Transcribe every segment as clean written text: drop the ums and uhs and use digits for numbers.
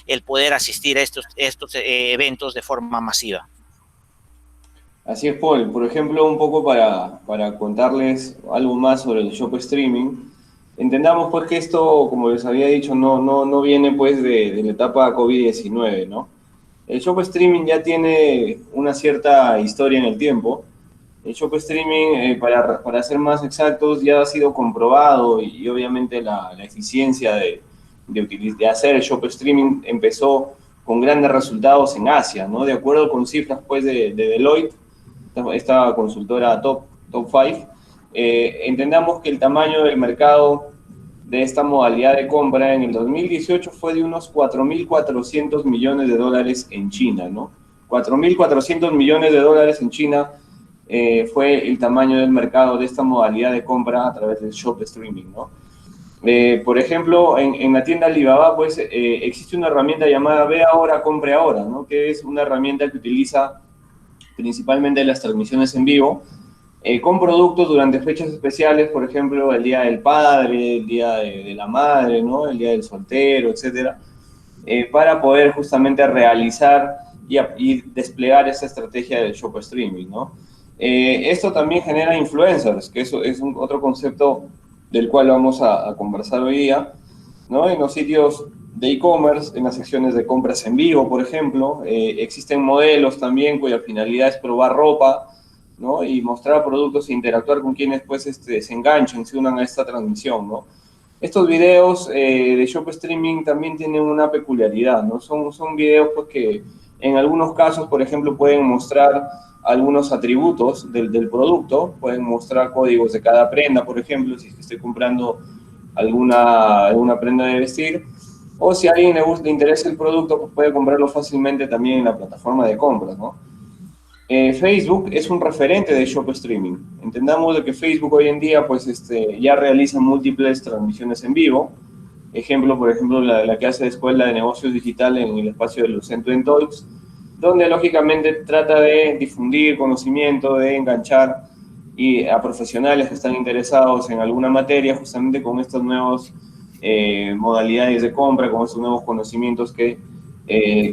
el poder asistir a estos eventos de forma masiva. Así es, Paul. Por ejemplo, un poco para contarles algo más sobre el shop streaming, entendamos pues que esto, como les había dicho, no viene pues de la etapa COVID-19, ¿no? El shop streaming ya tiene una cierta historia en el tiempo. El shop streaming, para ser más exactos, ya ha sido comprobado y obviamente la eficiencia de hacer el shop streaming empezó con grandes resultados en Asia, ¿no? De acuerdo con cifras pues de Deloitte, esta consultora top 5, entendamos que el tamaño del mercado de esta modalidad de compra en el 2018 fue de unos 4.400 millones de dólares en China, ¿no? 4.400 millones de dólares en China fue el tamaño del mercado de esta modalidad de compra a través del shop streaming, ¿no? Por ejemplo, en la tienda Alibaba, pues, existe una herramienta llamada Ve Ahora, Compre Ahora, ¿no? Que es una herramienta que utiliza principalmente las transmisiones en vivo, con productos durante fechas especiales, por ejemplo, el Día del Padre, el Día de la Madre, ¿no? El Día del Soltero, etcétera, para poder justamente realizar y desplegar esa estrategia del shop streaming, ¿no? Esto también genera influencers, que eso es otro concepto del cual vamos a conversar hoy día, ¿no? En los sitios de e-commerce, en las secciones de compras en vivo, por ejemplo, existen modelos también cuya finalidad es probar ropa, ¿no? Y mostrar productos e interactuar con quienes pues se enganchen, se unan a esta transmisión, ¿no? Estos videos de shop streaming también tienen una peculiaridad, ¿no? Son videos pues, que en algunos casos, por ejemplo, pueden mostrar algunos atributos del producto, pueden mostrar códigos de cada prenda, por ejemplo, si es que estoy comprando alguna prenda de vestir, o si a alguien le interesa el producto, pues puede comprarlo fácilmente también en la plataforma de compras, ¿no? Facebook es un referente de shop streaming. Entendamos de que Facebook hoy en día pues, ya realiza múltiples transmisiones en vivo. Ejemplo, por ejemplo, la que hace la Escuela de Negocios Digital en el espacio de los Centro Talks, donde lógicamente trata de difundir conocimiento, de enganchar a profesionales que están interesados en alguna materia, justamente con estas nuevas modalidades de compra, con estos nuevos conocimientos que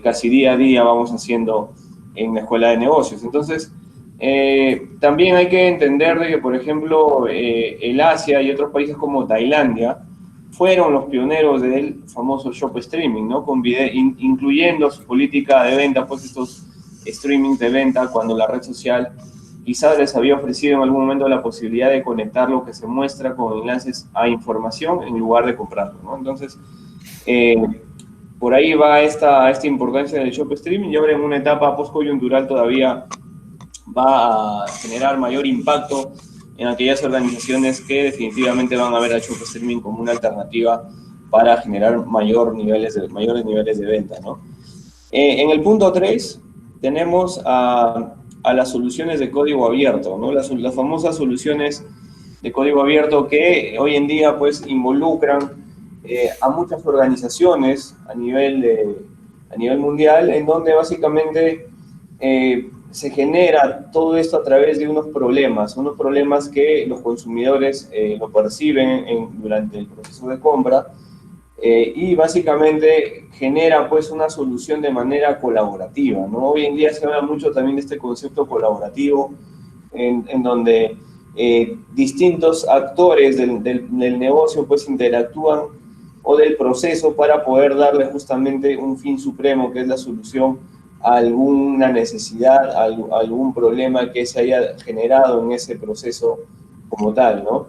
casi día a día vamos haciendo en la escuela de negocios. Entonces, también hay que entender de que, por ejemplo, el Asia y otros países como Tailandia fueron los pioneros del famoso shop streaming, ¿no? Incluyendo su política de venta, pues estos streaming de venta, cuando la red social quizás les había ofrecido en algún momento la posibilidad de conectar lo que se muestra con enlaces a información en lugar de comprarlo, ¿no? Entonces, por ahí va esta importancia del shop streaming y ahora en una etapa post-coyuntural todavía va a generar mayor impacto en aquellas organizaciones que definitivamente van a ver al shop streaming como una alternativa para generar mayores niveles de venta, ¿no? En el punto 3 tenemos a las soluciones de código abierto, ¿no? Las famosas soluciones de código abierto que hoy en día pues involucran a muchas organizaciones a nivel mundial, en donde básicamente se genera todo esto a través de unos problemas que los consumidores lo perciben durante el proceso de compra y básicamente genera pues una solución de manera colaborativa, ¿no? Hoy en día se habla mucho también de este concepto colaborativo en donde distintos actores del negocio pues interactúan o del proceso para poder darle justamente un fin supremo que es la solución a alguna necesidad, a algún problema que se haya generado en ese proceso como tal, ¿no?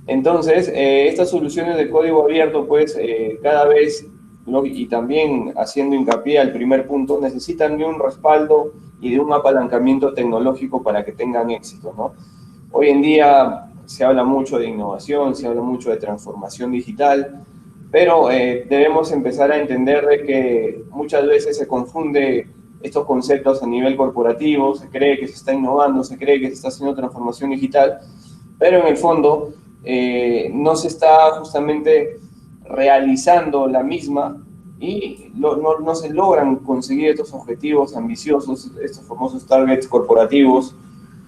Entonces, estas soluciones de código abierto, pues, cada vez, ¿no? Y también haciendo hincapié al primer punto, necesitan de un respaldo y de un apalancamiento tecnológico para que tengan éxito, ¿no? Hoy en día se habla mucho de innovación, se habla mucho de transformación digital, pero debemos empezar a entender de que muchas veces se confunde estos conceptos a nivel corporativo, se cree que se está innovando, se cree que se está haciendo transformación digital, pero en el fondo no se está justamente realizando la misma y no se logran conseguir estos objetivos ambiciosos, estos famosos targets corporativos,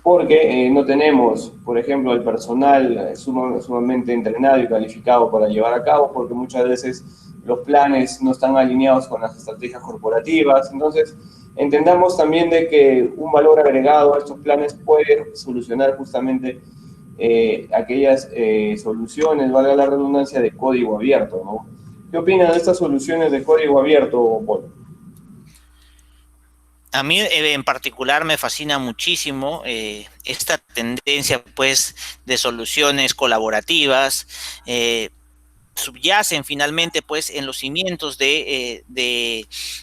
porque no tenemos, por ejemplo, el personal sumamente entrenado y calificado para llevar a cabo, porque muchas veces los planes no están alineados con las estrategias corporativas. Entonces, entendamos también de que un valor agregado a estos planes puede solucionar justamente aquellas soluciones, valga la redundancia, de código abierto, ¿no? ¿Qué opinas de estas soluciones de código abierto, Paul? A mí en particular me fascina muchísimo esta tendencia pues de soluciones colaborativas, subyacen finalmente pues en los cimientos de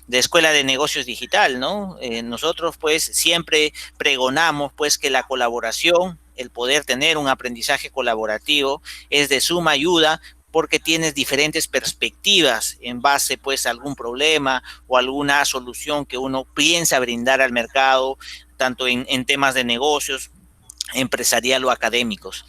Escuela de Negocios Digital, ¿no? Nosotros pues siempre pregonamos pues que la colaboración, el poder tener un aprendizaje colaborativo es de suma ayuda porque tienes diferentes perspectivas en base pues a algún problema o alguna solución que uno piensa brindar al mercado, tanto en temas de negocios, empresarial o académicos.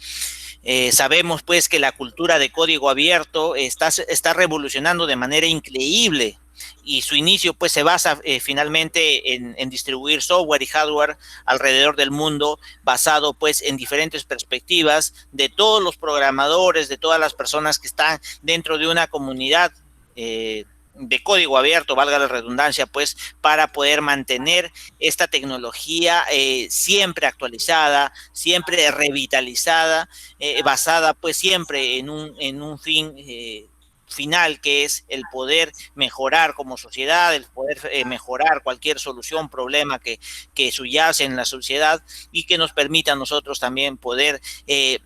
Sabemos pues que la cultura de código abierto está revolucionando de manera increíble y su inicio pues se basa finalmente en distribuir software y hardware alrededor del mundo basado pues en diferentes perspectivas de todos los programadores, de todas las personas que están dentro de una comunidad de código abierto, valga la redundancia, pues para poder mantener esta tecnología siempre actualizada, siempre revitalizada, basada pues siempre en un fin final que es el poder mejorar como sociedad, el poder mejorar cualquier solución, problema que subyace en la sociedad y que nos permita a nosotros también poder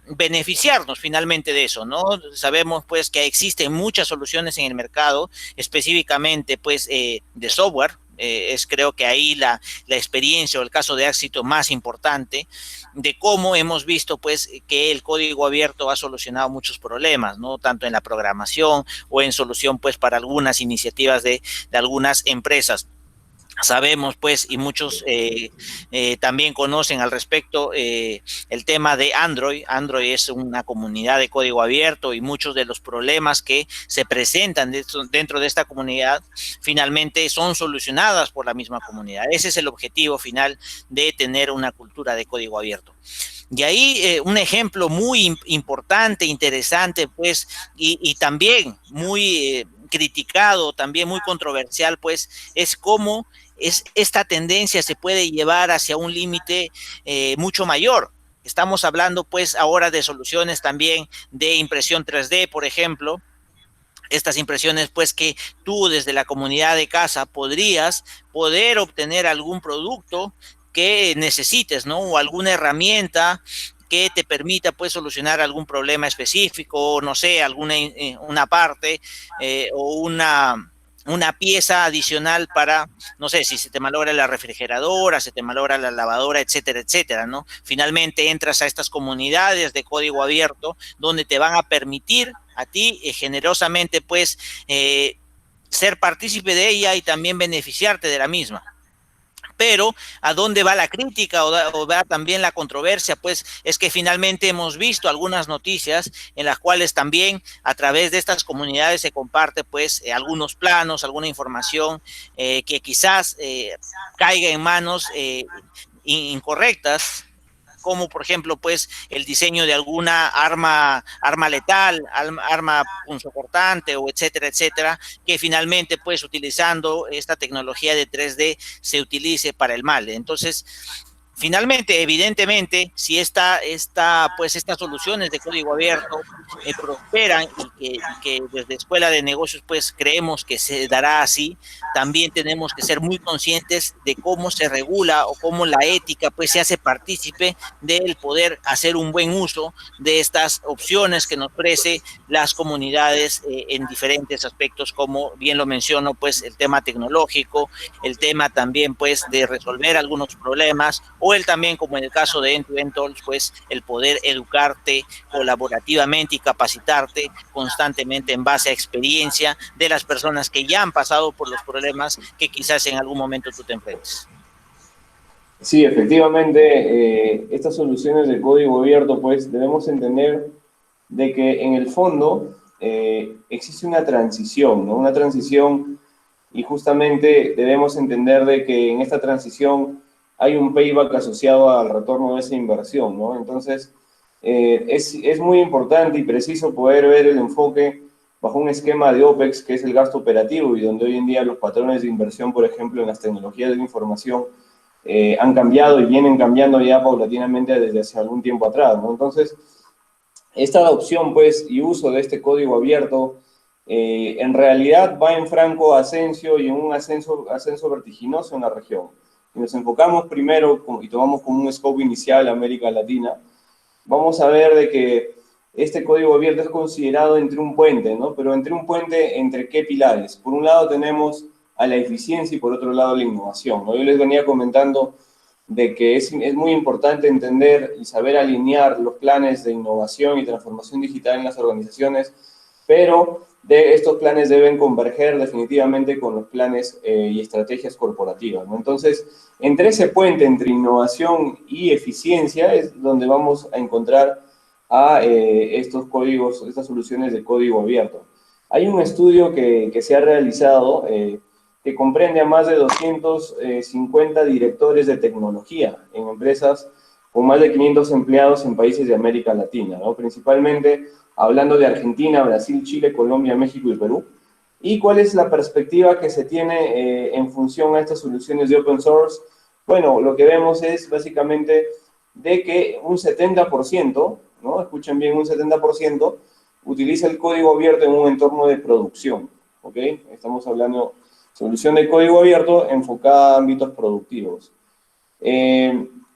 beneficiarnos finalmente de eso, ¿no? Sabemos pues que existen muchas soluciones en el mercado, específicamente pues de software, es creo que ahí la experiencia o el caso de éxito más importante de cómo hemos visto pues que el código abierto ha solucionado muchos problemas, ¿no? Tanto en la programación o en solución pues para algunas iniciativas de algunas empresas. Sabemos pues y muchos también conocen al respecto el tema de Android. Android es una comunidad de código abierto y muchos de los problemas que se presentan dentro de esta comunidad finalmente son solucionadas por la misma comunidad. Ese es el objetivo final de tener una cultura de código abierto. Y ahí un ejemplo muy importante, interesante, pues, y también muy criticado, también muy controversial, pues, es cómo esta tendencia se puede llevar hacia un límite mucho mayor. Estamos hablando, pues, ahora de soluciones también de impresión 3D, por ejemplo, estas impresiones, pues que tú desde la comunidad de casa podrías poder obtener algún producto que necesites, ¿no? O alguna herramienta que te permita pues solucionar algún problema específico, no sé, alguna una parte o una pieza adicional para, no sé, si se te malogra la refrigeradora, se te malogra la lavadora, etcétera, etcétera, ¿no? Finalmente entras a estas comunidades de código abierto donde te van a permitir a ti generosamente, pues, ser partícipe de ella y también beneficiarte de la misma. Pero a dónde va la crítica o va también la controversia, pues es que finalmente hemos visto algunas noticias en las cuales también a través de estas comunidades se comparte pues algunos planos, alguna información que quizás caiga en manos incorrectas, como por ejemplo pues el diseño de alguna arma letal, arma punzocortante o etcétera, etcétera, que finalmente pues utilizando esta tecnología de 3D se utilice para el mal. Entonces, finalmente, evidentemente, si pues estas soluciones de código abierto prosperan y que desde Escuela de Negocios pues creemos que se dará así, también tenemos que ser muy conscientes de cómo se regula o cómo la ética pues se hace partícipe del poder hacer un buen uso de estas opciones que nos ofrece las comunidades en diferentes aspectos, como bien lo menciono, pues el tema tecnológico, el tema también pues de resolver algunos problemas o el también, como en el caso de End-to-End Talks, pues el poder educarte colaborativamente y capacitarte constantemente en base a experiencia de las personas que ya han pasado por los problemas que quizás en algún momento tú te enfrentes. Sí, efectivamente, estas soluciones de código abierto, pues debemos entender de que en el fondo existe una transición, ¿no? Una transición y justamente debemos entender de que en esta transición hay un payback asociado al retorno de esa inversión, ¿no? Entonces, es muy importante y preciso poder ver el enfoque bajo un esquema de OPEX, que es el gasto operativo, y donde hoy en día los patrones de inversión, por ejemplo, en las tecnologías de la información, han cambiado y vienen cambiando ya paulatinamente desde hace algún tiempo atrás, ¿no? Entonces, esta adopción, pues, y uso de este código abierto, en realidad va en franco ascenso y en un ascenso vertiginoso en la región. Si nos enfocamos primero y tomamos como un scope inicial América Latina, vamos a ver de que este código abierto es considerado entre un puente, ¿no? Pero entre un puente, ¿entre qué pilares? Por un lado tenemos a la eficiencia y por otro lado la innovación, ¿no? Yo les venía comentando de que es muy importante entender y saber alinear los planes de innovación y transformación digital en las organizaciones, pero estos planes deben converger definitivamente con los planes y estrategias corporativas, ¿no? Entonces, entre ese puente entre innovación y eficiencia es donde vamos a encontrar a estos códigos, estas soluciones de código abierto. Hay un estudio que se ha realizado que comprende a más de 250 directores de tecnología en empresas con más de 500 empleados en países de América Latina, ¿no? Principalmente hablando de Argentina, Brasil, Chile, Colombia, México y Perú. ¿Y cuál es la perspectiva que se tiene en función a estas soluciones de open source? Bueno, lo que vemos es básicamente de que un 70%, ¿no? Escuchen bien, un 70% utiliza el código abierto en un entorno de producción, ¿ok? Estamos hablando de solución de código abierto enfocada a ámbitos productivos.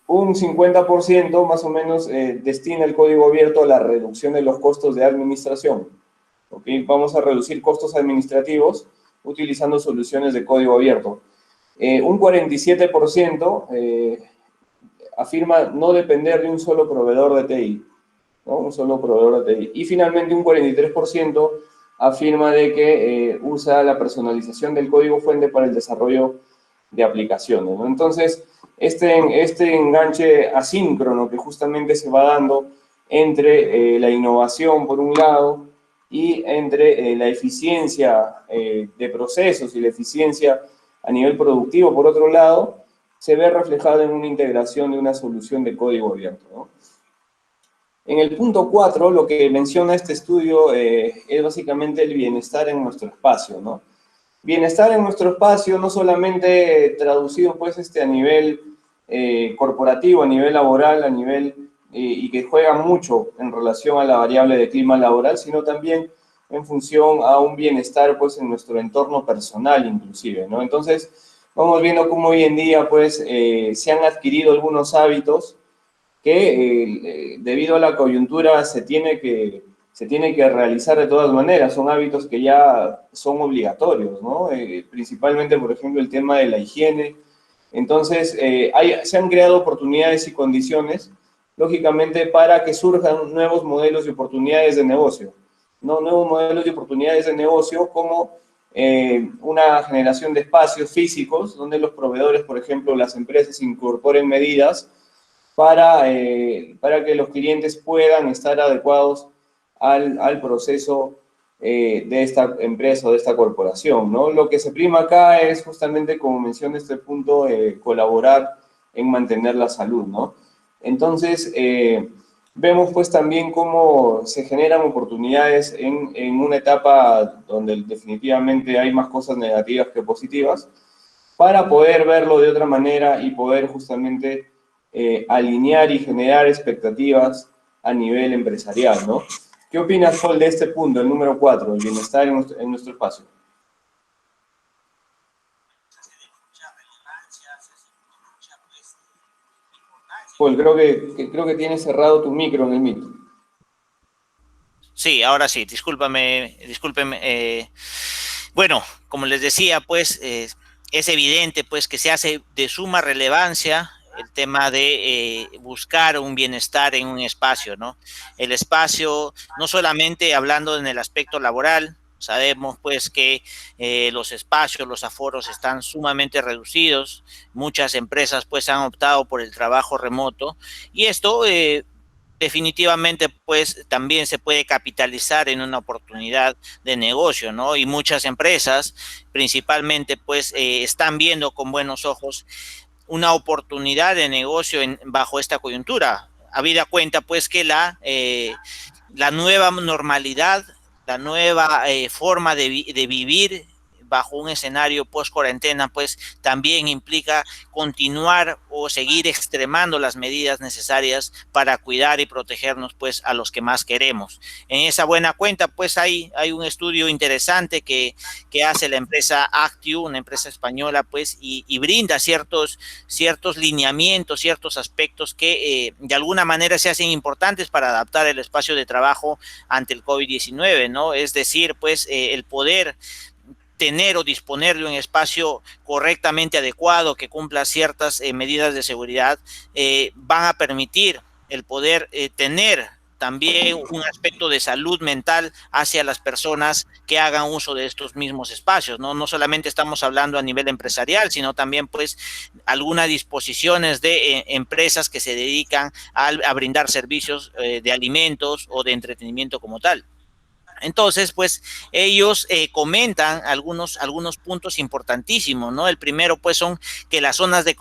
Un 50% más o menos destina el código abierto a la reducción de los costos de administración. ¿Okay? Vamos a reducir costos administrativos utilizando soluciones de código abierto. Un 47% afirma no depender de un solo proveedor de TI, ¿no? Un solo proveedor de TI. Y finalmente un 43% afirma de que usa la personalización del código fuente para el desarrollo de aplicaciones, ¿no? Entonces, este enganche asíncrono que justamente se va dando entre la innovación por un lado y entre la eficiencia de procesos y la eficiencia a nivel productivo por otro lado, se ve reflejado en una integración de una solución de código abierto, ¿no? En el punto 4, lo que menciona este estudio es básicamente el bienestar en nuestro espacio, ¿no? Bienestar en nuestro espacio, no solamente traducido pues a nivel corporativo, a nivel laboral, a nivel y que juega mucho en relación a la variable de clima laboral, sino también en función a un bienestar pues en nuestro entorno personal inclusive, ¿no? Entonces, vamos viendo cómo hoy en día pues se han adquirido algunos hábitos que debido a la coyuntura se tiene que realizar de todas maneras, son hábitos que ya son obligatorios, ¿no? Principalmente, por ejemplo, el tema de la higiene. Entonces, se han creado oportunidades y condiciones, lógicamente, para que surjan nuevos modelos y oportunidades de negocio, ¿no? Nuevos modelos y oportunidades de negocio como una generación de espacios físicos, donde los proveedores, por ejemplo, las empresas incorporen medidas para que los clientes puedan estar adecuados al proceso de esta empresa o de esta corporación, ¿no? Lo que se prima acá es justamente, como menciona este punto, colaborar en mantener la salud, ¿no? Entonces, vemos pues también cómo se generan oportunidades en una etapa donde definitivamente hay más cosas negativas que positivas, para poder verlo de otra manera y poder justamente alinear y generar expectativas a nivel empresarial, ¿no? ¿Qué opinas, Paul, de este punto, el número 4, el bienestar en nuestro espacio? Paul, creo que tienes cerrado tu micro en el Meet. Sí, ahora sí, discúlpenme. Bueno, como les decía, pues es evidente pues que se hace de suma relevancia el tema de buscar un bienestar en un espacio, ¿no? El espacio, no solamente hablando en el aspecto laboral, sabemos pues que los espacios, los aforos están sumamente reducidos, muchas empresas pues han optado por el trabajo remoto y esto definitivamente pues también se puede capitalizar en una oportunidad de negocio, ¿no? Y muchas empresas principalmente pues están viendo con buenos ojos una oportunidad de negocio bajo esta coyuntura. Habida cuenta pues que la nueva normalidad la nueva forma de vivir bajo un escenario post cuarentena, pues también implica continuar o seguir extremando las medidas necesarias para cuidar y protegernos pues a los que más queremos. En esa buena cuenta pues hay un estudio interesante que hace la empresa Actiu, una empresa española pues y brinda ciertos lineamientos, ciertos aspectos que de alguna manera se hacen importantes para adaptar el espacio de trabajo ante el COVID-19, ¿no? Es decir, pues el poder tener o disponer de un espacio correctamente adecuado que cumpla ciertas medidas de seguridad, van a permitir el poder tener también un aspecto de salud mental hacia las personas que hagan uso de estos mismos espacios, ¿no? No solamente estamos hablando a nivel empresarial, sino también pues algunas disposiciones de empresas que se dedican a brindar servicios de alimentos o de entretenimiento como tal. Entonces, pues ellos comentan algunos puntos importantísimos, ¿no? El primero, pues, son que las zonas de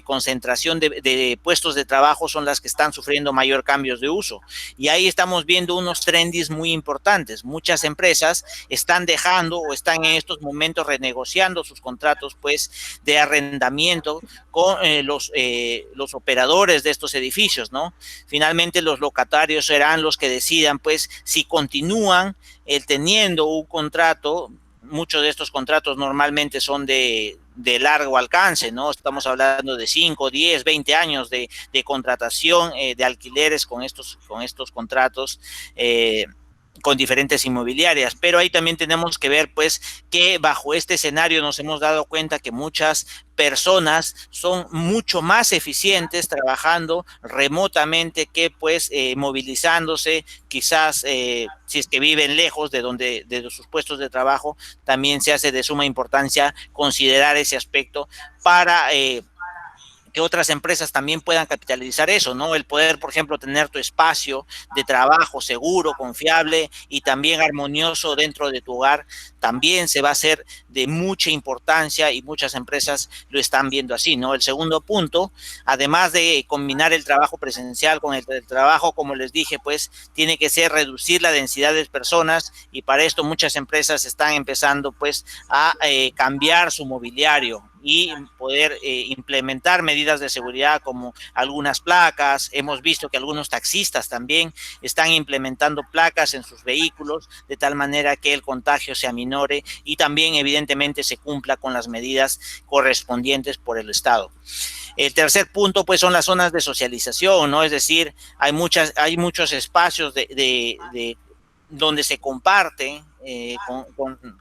concentración de puestos de trabajo son las que están sufriendo mayor cambios de uso. Y ahí estamos viendo unos trends muy importantes. Muchas empresas están dejando o están en estos momentos renegociando sus contratos, pues, de arrendamiento con los operadores de estos edificios, ¿no? Finalmente, los locatarios serán los que decidan, pues, si continúan teniendo un contrato. Muchos de estos contratos normalmente son de largo alcance, ¿no? Estamos hablando de 5, 10, 20 años de contratación de alquileres con estos contratos. Con diferentes inmobiliarias, pero ahí también tenemos que ver pues que bajo este escenario nos hemos dado cuenta que muchas personas son mucho más eficientes trabajando remotamente que pues movilizándose, quizás si es que viven lejos de sus puestos de trabajo, también se hace de suma importancia considerar ese aspecto para que otras empresas también puedan capitalizar eso, ¿no? El poder, por ejemplo, tener tu espacio de trabajo seguro, confiable y también armonioso dentro de tu hogar, también se va a hacer de mucha importancia y muchas empresas lo están viendo así, ¿no? El segundo punto, además de combinar el trabajo presencial con el trabajo, como les dije, pues tiene que ser reducir la densidad de personas y para esto muchas empresas están empezando pues a cambiar su mobiliario y poder implementar medidas de seguridad como algunas placas. Hemos visto que algunos taxistas también están implementando placas en sus vehículos de tal manera que el contagio se aminore y también evidentemente se cumpla con las medidas correspondientes por el Estado. El tercer punto, pues, son las zonas de socialización, ¿no? Es decir, hay muchos espacios donde se comparte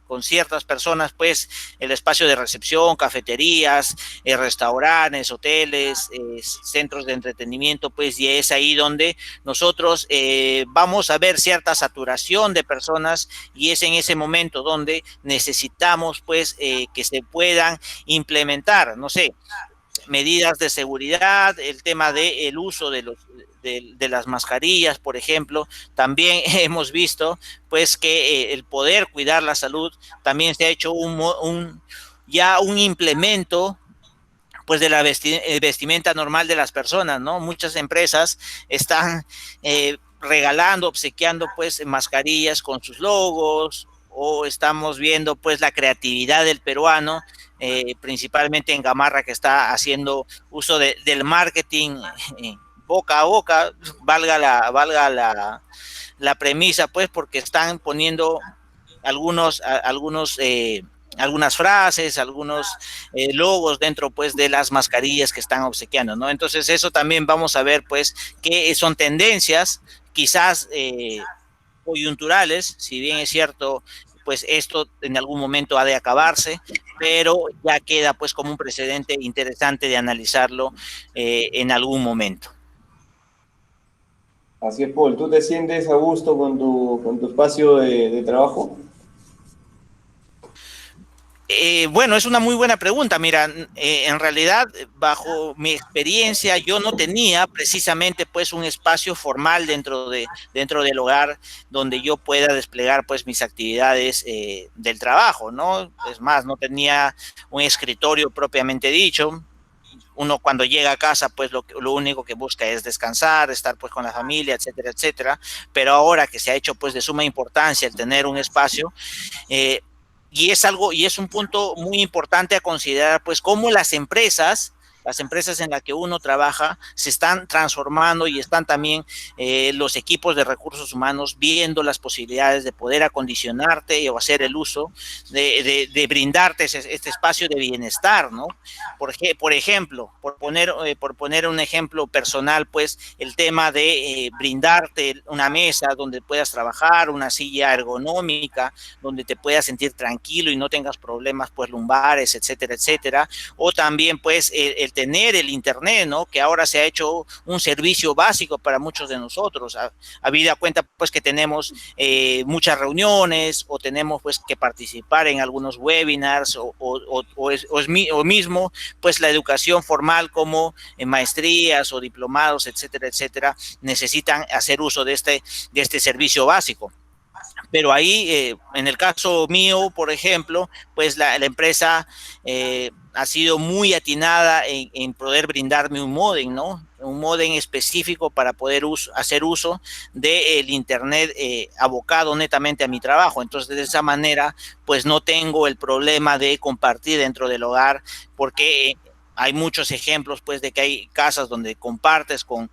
con ciertas personas, pues, el espacio de recepción, cafeterías, restaurantes, hoteles, centros de entretenimiento, pues, y es ahí donde nosotros vamos a ver cierta saturación de personas y es en ese momento donde necesitamos, pues, que se puedan implementar, no sé, medidas de seguridad, el tema del uso de las mascarillas, por ejemplo. También hemos visto pues que el poder cuidar la salud también se ha hecho ya un implemento pues de la vestimenta normal de las personas, ¿no? Muchas empresas están regalando, obsequiando pues mascarillas con sus logos, o estamos viendo pues la creatividad del peruano, principalmente en Gamarra, que está haciendo uso del marketing boca a boca, valga la premisa, pues, porque están poniendo algunas frases, algunos logos dentro pues de las mascarillas que están obsequiando, ¿no? Entonces eso también vamos a ver pues que son tendencias, quizás coyunturales, si bien es cierto, pues esto en algún momento ha de acabarse, pero ya queda pues como un precedente interesante de analizarlo en algún momento. Así es, Paul. ¿Tú te sientes a gusto con tu espacio de trabajo? Bueno, es una muy buena pregunta. Mira, en realidad, bajo mi experiencia, yo no tenía precisamente pues un espacio formal dentro del hogar donde yo pueda desplegar pues mis actividades del trabajo, ¿no? Es más, no tenía un escritorio propiamente dicho. uno cuando llega a casa, pues lo único que busca es descansar, estar pues con la familia, etcétera, etcétera. Pero ahora que se ha hecho pues de suma importancia el tener un espacio, eh, y es un punto muy importante a considerar, pues cómo las empresas en las que uno trabaja se están transformando y están también los equipos de recursos humanos viendo las posibilidades de poder acondicionarte o hacer el uso de brindarte este espacio de bienestar, ¿no? Por ejemplo, por poner un ejemplo personal, pues el tema de brindarte una mesa donde puedas trabajar, una silla ergonómica, donde te puedas sentir tranquilo y no tengas problemas pues lumbares, etcétera, etcétera. O también pues tener el internet, ¿no? Que ahora se ha hecho un servicio básico para muchos de nosotros. Habida cuenta pues que tenemos muchas reuniones o tenemos pues que participar en algunos webinars o mismo pues la educación formal como en maestrías o diplomados, etcétera, etcétera, necesitan hacer uso de este servicio básico. Pero ahí, en el caso mío, por ejemplo, pues la empresa ha sido muy atinada en poder brindarme un módem, ¿no? Un módem específico para poder hacer uso del internet abocado netamente a mi trabajo. Entonces, de esa manera, pues no tengo el problema de compartir dentro del hogar, porque hay muchos ejemplos, pues, de que hay casas donde compartes con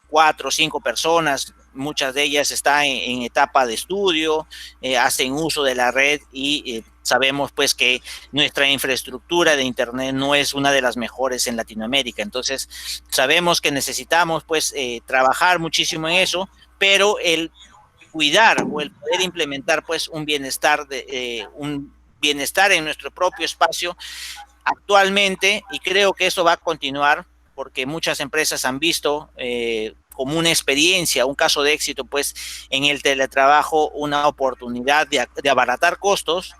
4 o 5 personas, muchas de ellas están en etapa de estudio, hacen uso de la red y sabemos pues que nuestra infraestructura de internet no es una de las mejores en Latinoamérica. Entonces sabemos que necesitamos pues trabajar muchísimo en eso, pero el cuidar o el poder implementar pues un bienestar en nuestro propio espacio actualmente, y creo que eso va a continuar porque muchas empresas han visto como una experiencia, un caso de éxito, pues en el teletrabajo, una oportunidad de abaratar costos,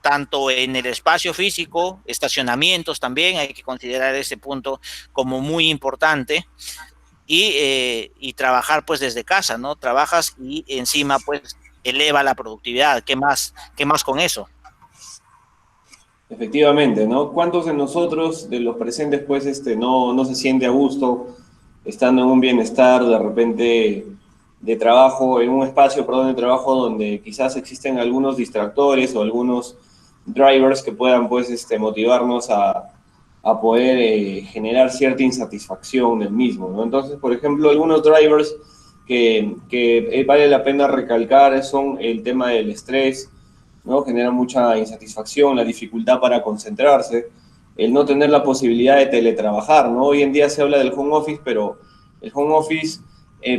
tanto en el espacio físico, estacionamientos también, hay que considerar ese punto como muy importante, y trabajar pues desde casa, ¿no? Trabajas y encima pues eleva la productividad. Qué más con eso? Efectivamente, ¿no? ¿Cuántos de nosotros, de los presentes, pues, no se siente a gusto estando en un bienestar de repente de trabajo, en un espacio, perdón, de trabajo donde quizás existen algunos distractores o algunos drivers que puedan, pues, motivarnos a poder generar cierta insatisfacción del mismo, ¿no? Entonces, por ejemplo, algunos drivers que vale la pena recalcar son el tema del estrés, ¿no? Genera mucha insatisfacción, la dificultad para concentrarse, el no tener la posibilidad de teletrabajar, ¿no? Hoy en día se habla del home office, pero el home office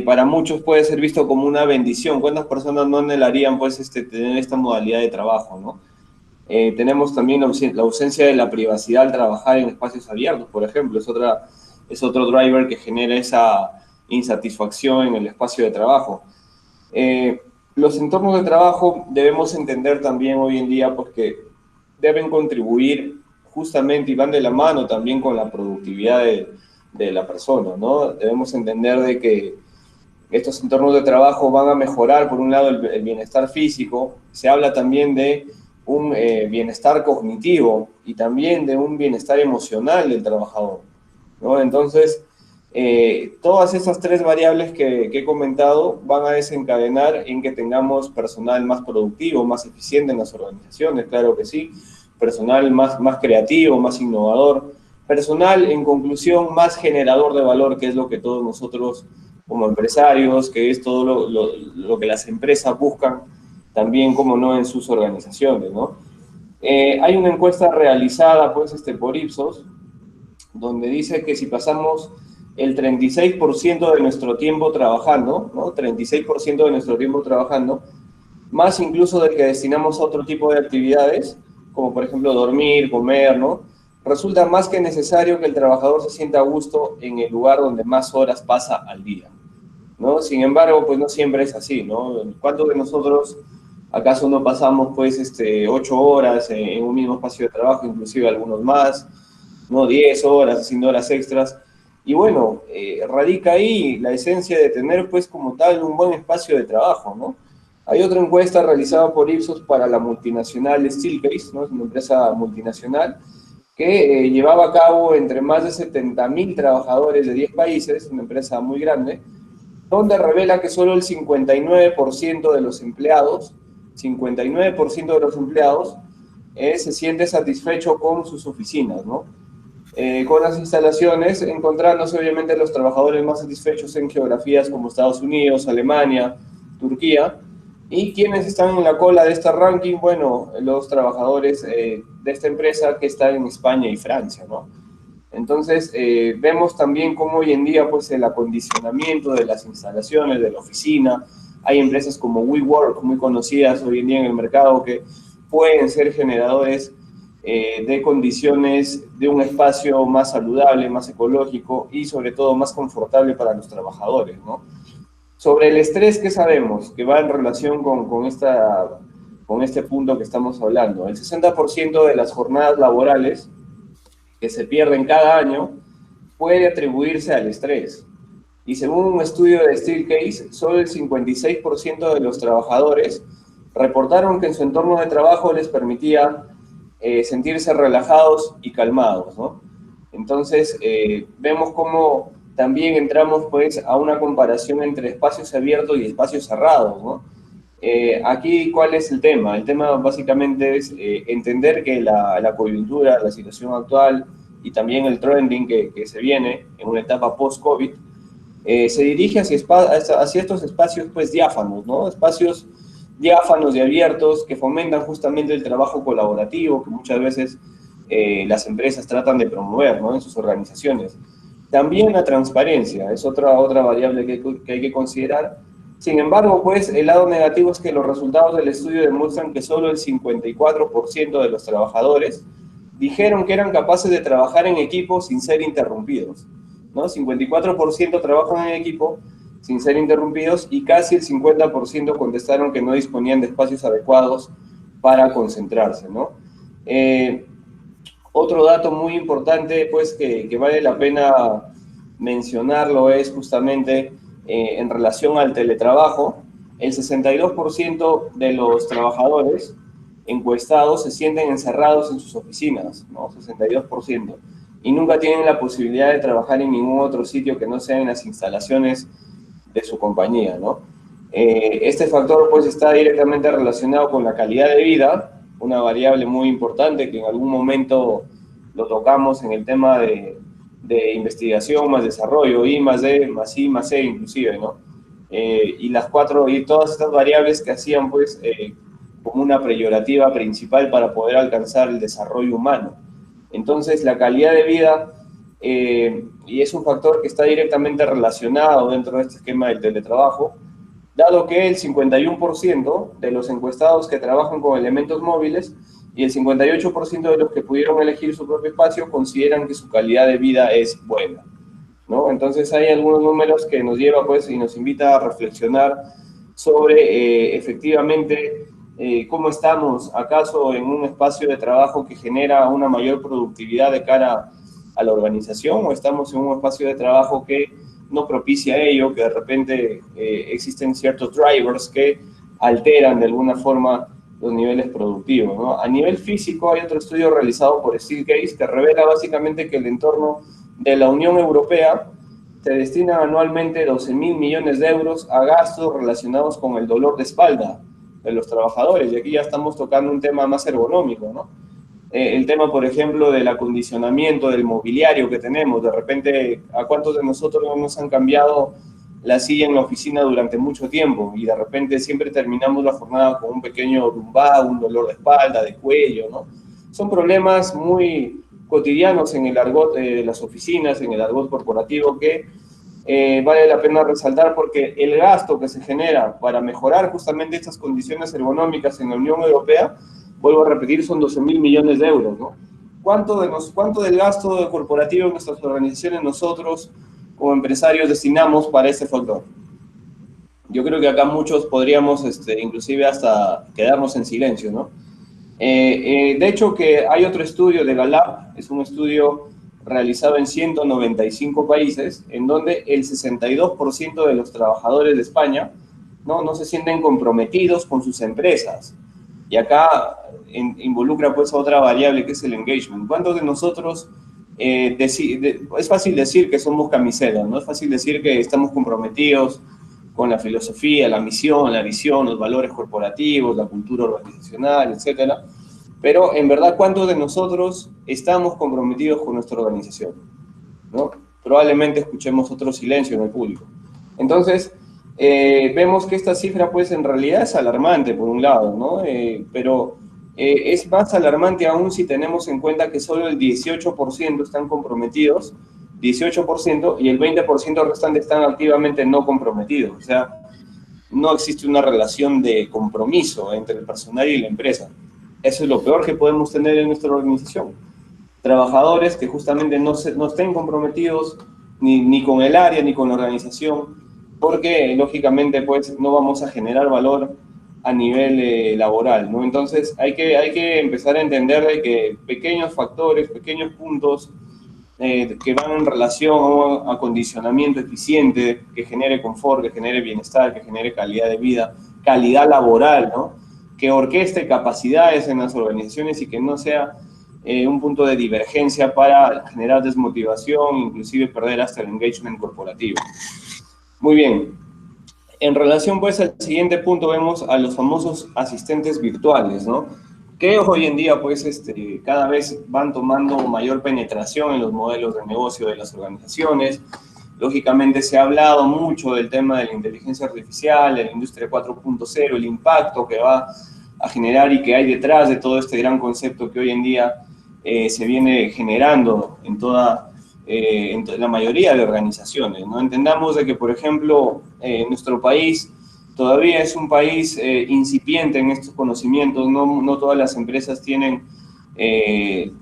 para muchos puede ser visto como una bendición. ¿Cuántas personas no anhelarían, pues, tener esta modalidad de trabajo, ¿no? Tenemos también la ausencia de la privacidad al trabajar en espacios abiertos, por ejemplo, es otro driver que genera esa insatisfacción en el espacio de trabajo. Los entornos de trabajo debemos entender también hoy en día pues, que deben contribuir justamente y van de la mano también con la productividad de la persona, ¿no? Debemos entender de que estos entornos de trabajo van a mejorar, por un lado, el bienestar físico. Se habla también de un bienestar cognitivo y también de un bienestar emocional del trabajador, ¿no? Entonces, todas esas tres variables que he comentado van a desencadenar en que tengamos personal más productivo, más eficiente en las organizaciones, claro que sí, personal más creativo, más innovador, personal, en conclusión, más generador de valor, que es lo que todos nosotros como empresarios, que es todo lo que las empresas buscan también, como no, en sus organizaciones, ¿no? Hay una encuesta realizada, pues, por Ipsos, donde dice que si pasamos el 36% de nuestro tiempo trabajando, ¿no? 36% de nuestro tiempo trabajando, más incluso del que destinamos a otro tipo de actividades, como por ejemplo dormir, comer, ¿no? Resulta más que necesario que el trabajador se sienta a gusto en el lugar donde más horas pasa al día, ¿no? Sin embargo, pues no siempre es así, ¿no? ¿Cuántos de nosotros acaso no pasamos pues 8 horas en un mismo espacio de trabajo, inclusive algunos más, ¿no? 10 horas haciendo horas extras? Y bueno, radica ahí la esencia de tener pues como tal un buen espacio de trabajo, ¿no? Hay otra encuesta realizada por Ipsos para la multinacional Steelcase, ¿no? Es una empresa multinacional, que llevaba a cabo entre más de 70.000 trabajadores de 10 países, una empresa muy grande, donde revela que solo el 59% de los empleados, 59% de los empleados se siente satisfecho con sus oficinas, ¿no? Con las instalaciones, encontrándose obviamente los trabajadores más satisfechos en geografías como Estados Unidos, Alemania, Turquía. ¿Y quiénes están en la cola de este ranking? Bueno, los trabajadores de esta empresa que están en España y Francia, ¿no? Entonces, vemos también cómo hoy en día, pues, el acondicionamiento de las instalaciones, de la oficina, hay empresas como WeWork, muy conocidas hoy en día en el mercado, que pueden ser generadores de condiciones de un espacio más saludable, más ecológico y sobre todo más confortable para los trabajadores, ¿no? Sobre el estrés, ¿qué sabemos? Que va en relación con este punto que estamos hablando. El 60% de las jornadas laborales que se pierden cada año puede atribuirse al estrés. Y según un estudio de Steelcase, solo el 56% de los trabajadores reportaron que en su entorno de trabajo les permitía sentirse relajados y calmados, ¿no? Entonces, vemos cómo también entramos pues a una comparación entre espacios abiertos y espacios cerrados, ¿no? Aquí, ¿cuál es el tema? El tema básicamente es entender que la coyuntura, la situación actual y también el trending que se viene en una etapa post-COVID, se dirige hacia estos espacios pues diáfanos, ¿no? Espacios diáfanos y abiertos que fomentan justamente el trabajo colaborativo que muchas veces las empresas tratan de promover, ¿no? En sus organizaciones. También la transparencia es otra variable que hay que considerar. Sin embargo, pues el lado negativo es que los resultados del estudio demuestran que solo el 54% de los trabajadores dijeron que eran capaces de trabajar en equipo sin ser interrumpidos, ¿no? 54% trabajan en equipo sin ser interrumpidos y casi el 50% contestaron que no disponían de espacios adecuados para concentrarse, ¿no? Otro dato muy importante, pues, que vale la pena mencionarlo es justamente en relación al teletrabajo. El 62% de los trabajadores encuestados se sienten encerrados en sus oficinas, ¿no? 62%. Y nunca tienen la posibilidad de trabajar en ningún otro sitio que no sea en las instalaciones de su compañía, ¿no? Este factor, pues, está directamente relacionado con la calidad de vida, una variable muy importante que en algún momento lo tocamos en el tema de investigación más desarrollo, I más D, más I más C inclusive, ¿no? Y todas estas variables que hacían, pues, como una peyorativa principal para poder alcanzar el desarrollo humano. Entonces, la calidad de vida, y es un factor que está directamente relacionado dentro de este esquema del teletrabajo, dado que el 51% de los encuestados que trabajan con elementos móviles y el 58% de los que pudieron elegir su propio espacio consideran que su calidad de vida es buena, ¿no? Entonces hay algunos números que nos lleva, pues, y nos invita a reflexionar sobre efectivamente cómo estamos, acaso en un espacio de trabajo que genera una mayor productividad de cara a la organización, o estamos en un espacio de trabajo que no propicia ello, que de repente existen ciertos drivers que alteran de alguna forma los niveles productivos, ¿no? A nivel físico hay otro estudio realizado por Steelcase que revela básicamente que el entorno de la Unión Europea se destina anualmente 12.000 millones de euros a gastos relacionados con el dolor de espalda de los trabajadores, y aquí ya estamos tocando un tema más ergonómico, ¿no? El tema, por ejemplo, del acondicionamiento, del mobiliario que tenemos. De repente, ¿a cuántos de nosotros no nos han cambiado la silla en la oficina durante mucho tiempo? Y de repente siempre terminamos la jornada con un pequeño lumbago, un dolor de espalda, de cuello, ¿no? Son problemas muy cotidianos en el argot de las oficinas, en el argot corporativo, que vale la pena resaltar porque el gasto que se genera para mejorar justamente estas condiciones ergonómicas en la Unión Europea, vuelvo a repetir, son 12.000 millones de euros, ¿no? ¿Cuánto del gasto corporativo en nuestras organizaciones nosotros, como empresarios, destinamos para este factor? Yo creo que acá muchos podríamos, inclusive hasta quedarnos en silencio, ¿no? De hecho, que hay otro estudio de Gallup, es un estudio realizado en 195 países, en donde el 62% de los trabajadores de España no se sienten comprometidos con sus empresas. Y acá involucra pues a otra variable que es el engagement. ¿Cuántos de nosotros es fácil decir que somos camisetas, ¿no? Es fácil decir que estamos comprometidos con la filosofía, la misión, la visión, los valores corporativos, la cultura organizacional, etcétera. Pero en verdad, ¿cuántos de nosotros estamos comprometidos con nuestra organización? ¿No? Probablemente escuchemos otro silencio en el público. Entonces, vemos que esta cifra, pues, en realidad es alarmante, por un lado, ¿no? Pero es más alarmante aún si tenemos en cuenta que solo el 18% están comprometidos, 18%, y el 20% restante están activamente no comprometidos. O sea, no existe una relación de compromiso entre el personal y la empresa. Eso es lo peor que podemos tener en nuestra organización. Trabajadores que justamente no estén comprometidos ni con el área ni con la organización, porque lógicamente pues no vamos a generar valor a nivel laboral, ¿no? Entonces hay que empezar a entender de que pequeños factores, pequeños puntos que van en relación a un acondicionamiento eficiente, que genere confort, que genere bienestar, que genere calidad de vida, calidad laboral, ¿no? Que orqueste capacidades en las organizaciones y que no sea un punto de divergencia para generar desmotivación, inclusive perder hasta el engagement corporativo. Muy bien. En relación, pues, al siguiente punto, vemos a los famosos asistentes virtuales, ¿no? Que hoy en día, pues, cada vez van tomando mayor penetración en los modelos de negocio de las organizaciones. Lógicamente, se ha hablado mucho del tema de la inteligencia artificial, de la industria 4.0, el impacto que va a generar y que hay detrás de todo este gran concepto que hoy en día se viene generando en la mayoría de organizaciones, ¿no? Entendamos de que, por ejemplo, nuestro país todavía es un país incipiente en estos conocimientos, no todas las empresas tienen,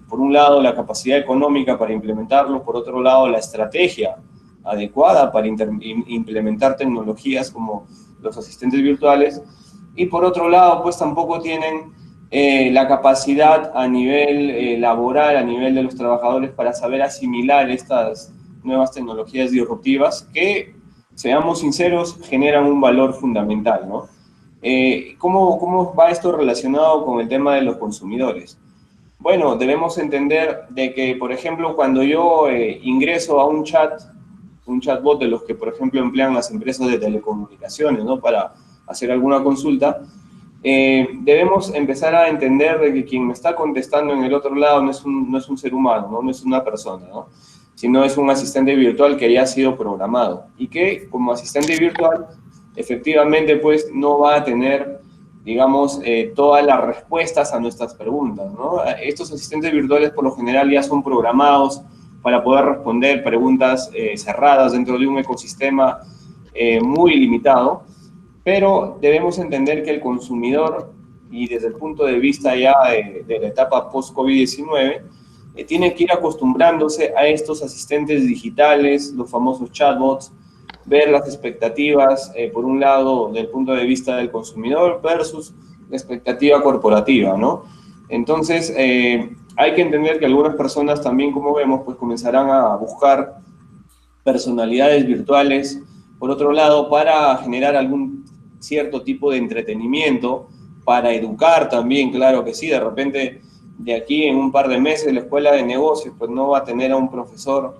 por un lado, la capacidad económica para implementarlo, por otro lado, la estrategia adecuada para implementar tecnologías como los asistentes virtuales, y por otro lado, pues tampoco tienen la capacidad a nivel laboral, a nivel de los trabajadores, para saber asimilar estas nuevas tecnologías disruptivas que, seamos sinceros, generan un valor fundamental, ¿no? ¿Cómo va esto relacionado con el tema de los consumidores? Bueno, debemos entender de que, por ejemplo, cuando yo ingreso a un chatbot de los que, por ejemplo, emplean las empresas de telecomunicaciones, ¿no? Para hacer alguna consulta, debemos empezar a entender de que quien me está contestando en el otro lado no es un ser humano, no es una persona, ¿no? Sino es un asistente virtual que ya ha sido programado y que, como asistente virtual, efectivamente, pues, no va a tener, digamos, todas las respuestas a nuestras preguntas, ¿no? Estos asistentes virtuales, por lo general, ya son programados para poder responder preguntas cerradas dentro de un ecosistema muy limitado, pero debemos entender que el consumidor, y desde el punto de vista ya de la etapa post-COVID-19, tiene que ir acostumbrándose a estos asistentes digitales, los famosos chatbots, ver las expectativas, por un lado, del punto de vista del consumidor versus la expectativa corporativa, ¿no? Entonces, hay que entender que algunas personas también, como vemos, pues comenzarán a buscar personalidades virtuales, por otro lado, para generar algún cierto tipo de entretenimiento, para educar también, claro que sí. De repente, de aquí en un par de meses, la escuela de negocios pues no va a tener a un profesor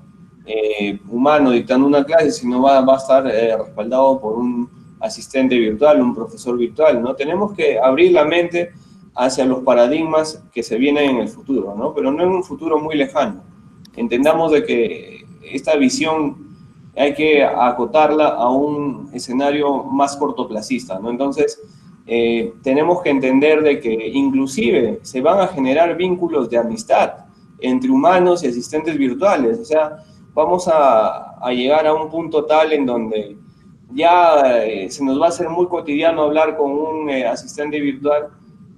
humano dictando una clase, sino va a estar respaldado por un asistente virtual, un profesor virtual, ¿no? Tenemos que abrir la mente hacia los paradigmas que se vienen en el futuro, ¿no? Pero no en un futuro muy lejano. Entendamos de que esta visión hay que acotarla a un escenario más cortoplacista, ¿no? Entonces, tenemos que entender de que inclusive se van a generar vínculos de amistad entre humanos y asistentes virtuales. O sea, vamos a llegar a un punto tal en donde ya se nos va a hacer muy cotidiano hablar con un asistente virtual,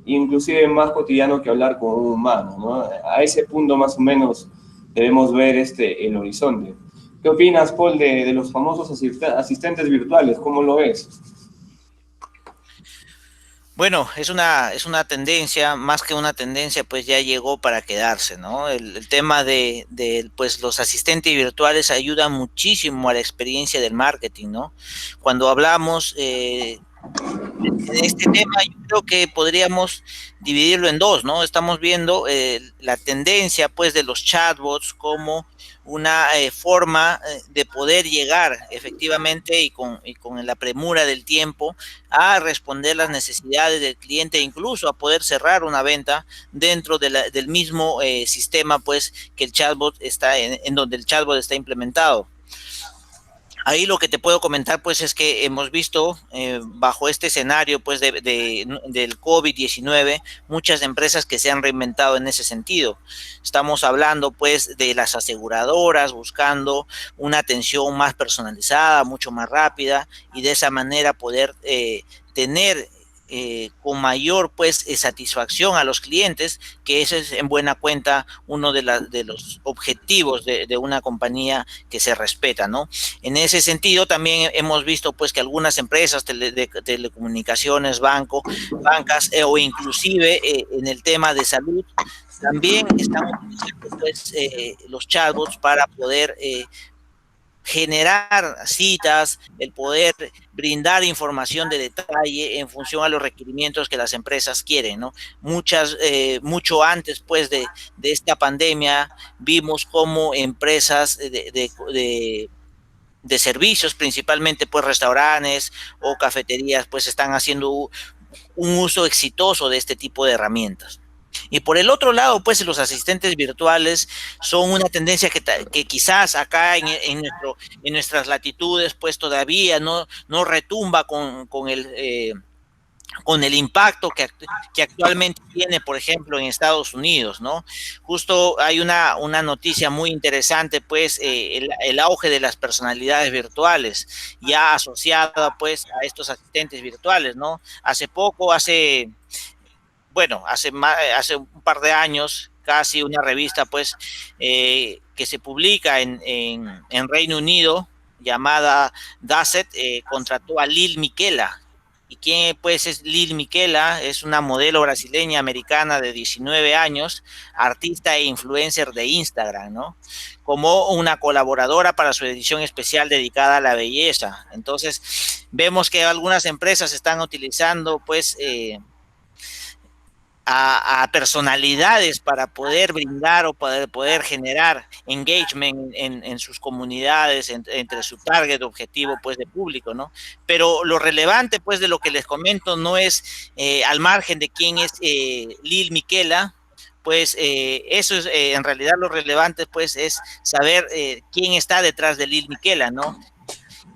inclusive más cotidiano que hablar con un humano, ¿no? A ese punto más o menos debemos ver el horizonte. ¿Qué opinas, Paul, de los famosos asistentes virtuales? ¿Cómo lo ves? Bueno, es una tendencia, más que una tendencia, pues ya llegó para quedarse, ¿no? El tema pues los asistentes virtuales ayudan muchísimo a la experiencia del marketing, ¿no? Cuando hablamos En este tema yo creo que podríamos dividirlo en dos, ¿no? Estamos viendo la tendencia, pues, de los chatbots como una forma de poder llegar efectivamente y con la premura del tiempo a responder las necesidades del cliente, incluso a poder cerrar una venta dentro del mismo sistema, pues, que el chatbot está en donde el chatbot está implementado. Ahí lo que te puedo comentar, pues, es que hemos visto bajo este escenario, pues, del COVID-19, muchas empresas que se han reinventado en ese sentido. Estamos hablando, pues, de las aseguradoras buscando una atención más personalizada, mucho más rápida, y de esa manera poder tener con mayor, pues, satisfacción a los clientes, que ese es en buena cuenta uno de los objetivos de una compañía que se respeta, ¿no? En ese sentido, también hemos visto, pues, que algunas empresas de telecomunicaciones, bancas o inclusive en el tema de salud también están utilizando, pues, los chatbots para poder generar citas, el poder brindar información de detalle en función a los requerimientos que las empresas quieren, ¿no? Mucho antes, pues, de esta pandemia, vimos cómo empresas de servicios, principalmente, pues, restaurantes o cafeterías, pues, están haciendo un uso exitoso de este tipo de herramientas. Y por el otro lado, pues, los asistentes virtuales son una tendencia que quizás acá en nuestras latitudes, pues, todavía no retumba con el impacto que actualmente tiene, por ejemplo, en Estados Unidos, ¿no? Justo hay una noticia muy interesante, pues, el auge de las personalidades virtuales, ya asociada, pues, a estos asistentes virtuales, ¿no? Bueno, hace un par de años, casi una revista, pues, que se publica en Reino Unido, llamada Dacet, contrató a Lil Miquela. ¿Y quién, pues, es Lil Miquela? Es una modelo brasileña americana de 19 años, artista e influencer de Instagram, ¿no? Como una colaboradora para su edición especial dedicada a la belleza. Entonces, vemos que algunas empresas están utilizando, pues, a personalidades para poder brindar o poder generar engagement en sus comunidades, entre su target objetivo, pues, de público, ¿no? Pero lo relevante, pues, de lo que les comento no es al margen de quién es Lil Miquela, pues eso es en realidad lo relevante, pues, es saber quién está detrás de Lil Miquela, ¿no?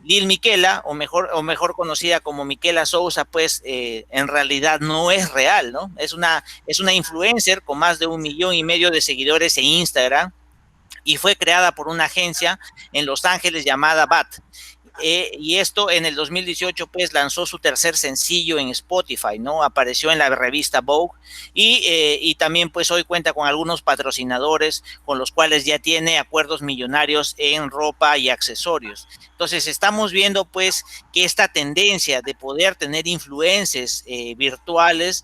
Lil Miquela, o mejor conocida como Miquela Souza, pues en realidad no es real, ¿no? Es una influencer con más de 1,5 millones de seguidores en Instagram y fue creada por una agencia en Los Ángeles llamada BAT. Y esto en el 2018, pues, lanzó su tercer sencillo en Spotify, ¿no? Apareció en la revista Vogue y también, pues, hoy cuenta con algunos patrocinadores con los cuales ya tiene acuerdos millonarios en ropa y accesorios. Entonces, estamos viendo, pues, que esta tendencia de poder tener influencers virtuales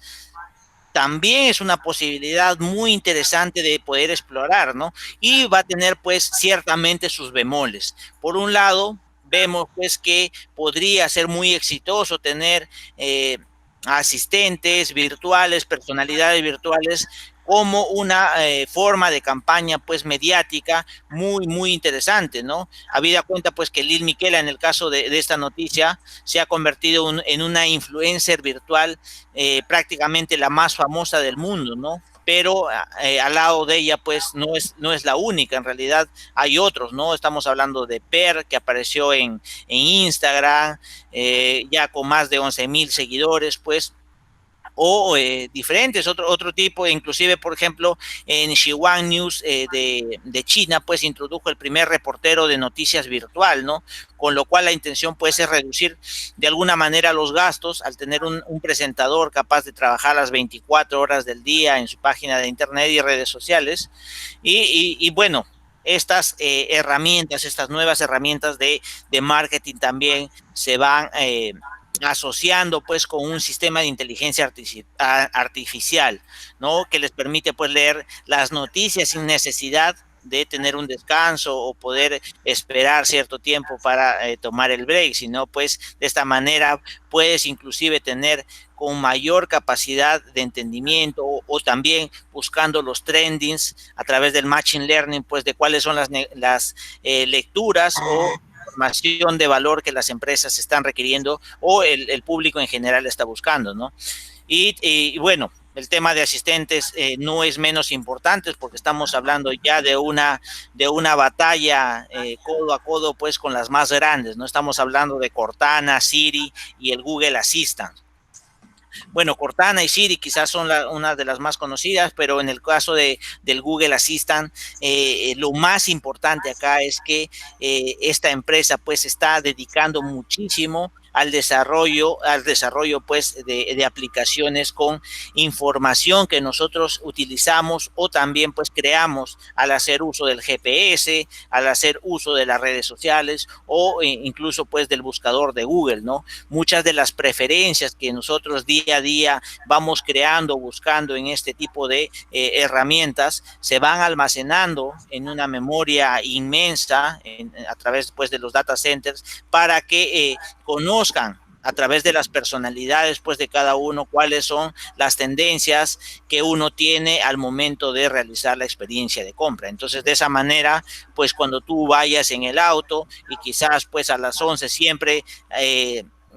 también es una posibilidad muy interesante de poder explorar, ¿no? Y va a tener, pues, ciertamente sus bemoles. Por un lado, vemos, pues, que podría ser muy exitoso tener asistentes virtuales, personalidades virtuales, como una forma de campaña, pues, mediática muy interesante, ¿no? Habida cuenta, pues, que Lil Miquela, en el caso de esta noticia, se ha convertido en una influencer virtual prácticamente la más famosa del mundo, ¿no? Pero al lado de ella, pues, no es la única, en realidad hay otros, ¿no? Estamos hablando de Per, que apareció en Instagram, ya con más de 11,000 seguidores, pues, o diferentes, otro tipo, inclusive, por ejemplo, en Xinhua News de China, pues introdujo el primer reportero de noticias virtual, ¿no? Con lo cual la intención, pues, es reducir de alguna manera los gastos al tener un presentador capaz de trabajar las 24 horas del día en su página de internet y redes sociales. Y bueno, estas herramientas, estas nuevas herramientas de marketing también se van asociando, pues, con un sistema de inteligencia artificial, ¿no? Que les permite, pues, leer las noticias sin necesidad de tener un descanso o poder esperar cierto tiempo para tomar el break, sino pues de esta manera puedes inclusive tener con mayor capacidad de entendimiento o también buscando los trendings a través del machine learning, pues de cuáles son las lecturas o información de valor que las empresas están requiriendo o el público en general está buscando, ¿no? Y bueno, el tema de asistentes no es menos importante porque estamos hablando ya de una batalla codo a codo pues con las más grandes, no estamos hablando de Cortana, Siri y el Google Assistant. Bueno, Cortana y Siri quizás son una de las más conocidas, pero en el caso del Google Assistant, lo más importante acá es que esta empresa pues está dedicando muchísimo al desarrollo pues de aplicaciones con información que nosotros utilizamos o también pues creamos al hacer uso del GPS, al hacer uso de las redes sociales o incluso pues del buscador de Google, ¿no? Muchas de las preferencias que nosotros día a día vamos creando, buscando en este tipo de herramientas, se van almacenando en una memoria inmensa a través pues de los data centers para que conozcan a través de las personalidades pues de cada uno cuáles son las tendencias que uno tiene al momento de realizar la experiencia de compra. Entonces de esa manera pues cuando tú vayas en el auto y quizás pues a las 11 siempre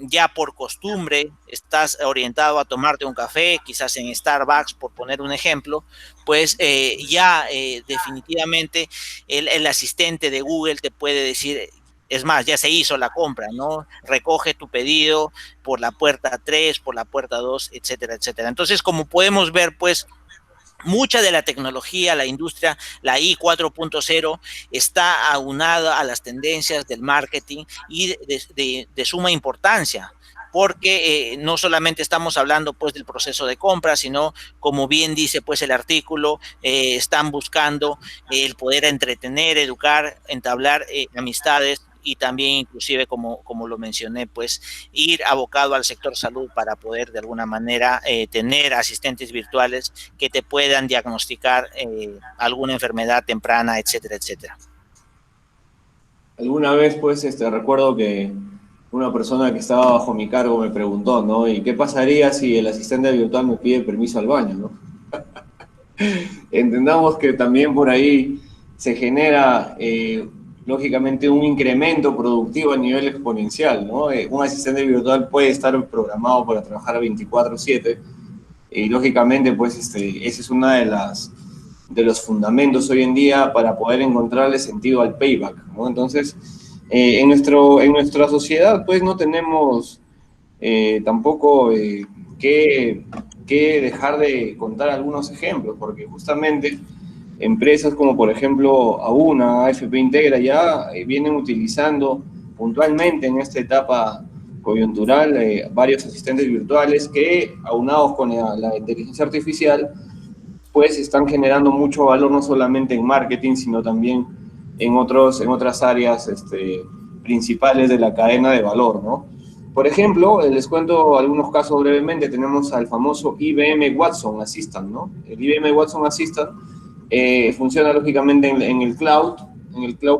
ya por costumbre estás orientado a tomarte un café, quizás en Starbucks, por poner un ejemplo, pues definitivamente el asistente de Google te puede decir, es más, ya se hizo la compra, ¿no? Recoge tu pedido por la puerta 3, por la puerta 2, etcétera, etcétera. Entonces, como podemos ver, pues, mucha de la tecnología, la industria, la I 4.0 está aunada a las tendencias del marketing y de suma importancia, porque no solamente estamos hablando pues del proceso de compra, sino como bien dice pues el artículo, están buscando el poder entretener, educar, entablar amistades y también inclusive como lo mencioné pues ir abocado al sector salud para poder de alguna manera tener asistentes virtuales que te puedan diagnosticar alguna enfermedad temprana, etcétera, etcétera. Alguna vez, pues, recuerdo que una persona que estaba bajo mi cargo me preguntó, ¿no? ¿Y qué pasaría si el asistente virtual me pide permiso al baño, ¿no? Entendamos que también por ahí se genera, lógicamente, un incremento productivo a nivel exponencial, ¿no? Un asistente virtual puede estar programado para trabajar 24/7 y, lógicamente, pues, ese es una de los fundamentos hoy en día para poder encontrarle sentido al payback, ¿no? Entonces, en nuestra sociedad, pues, no tenemos tampoco que dejar de contar algunos ejemplos, porque justamente empresas como, por ejemplo, Auna, AFP Integra, ya vienen utilizando puntualmente en esta etapa coyuntural varios asistentes virtuales que, aunados con la inteligencia artificial, pues están generando mucho valor no solamente en marketing, sino también en otras áreas principales de la cadena de valor, ¿no? Por ejemplo, les cuento algunos casos brevemente. Tenemos al famoso IBM Watson Assistant, ¿no? El IBM Watson Assistant funciona lógicamente en el cloud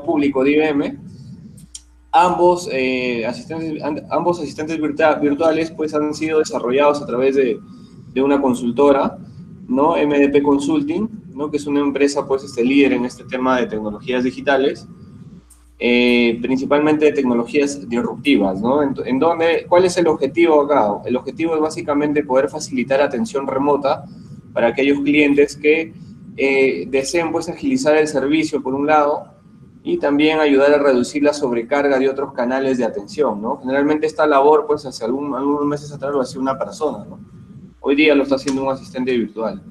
público de IBM. Ambos asistentes virtuales pues, han sido desarrollados a través de una consultora, ¿no? MDP Consulting, ¿no? Que es una empresa pues, líder en este tema de tecnologías digitales, principalmente de tecnologías disruptivas, ¿no? ¿Cuál es el objetivo acá? El objetivo es básicamente poder facilitar atención remota para aquellos clientes que deseen pues, agilizar el servicio, por un lado, y también ayudar a reducir la sobrecarga de otros canales de atención, ¿no? Generalmente esta labor, pues, hace algunos meses atrás lo hacía una persona, ¿no? Hoy día lo está haciendo un asistente virtual,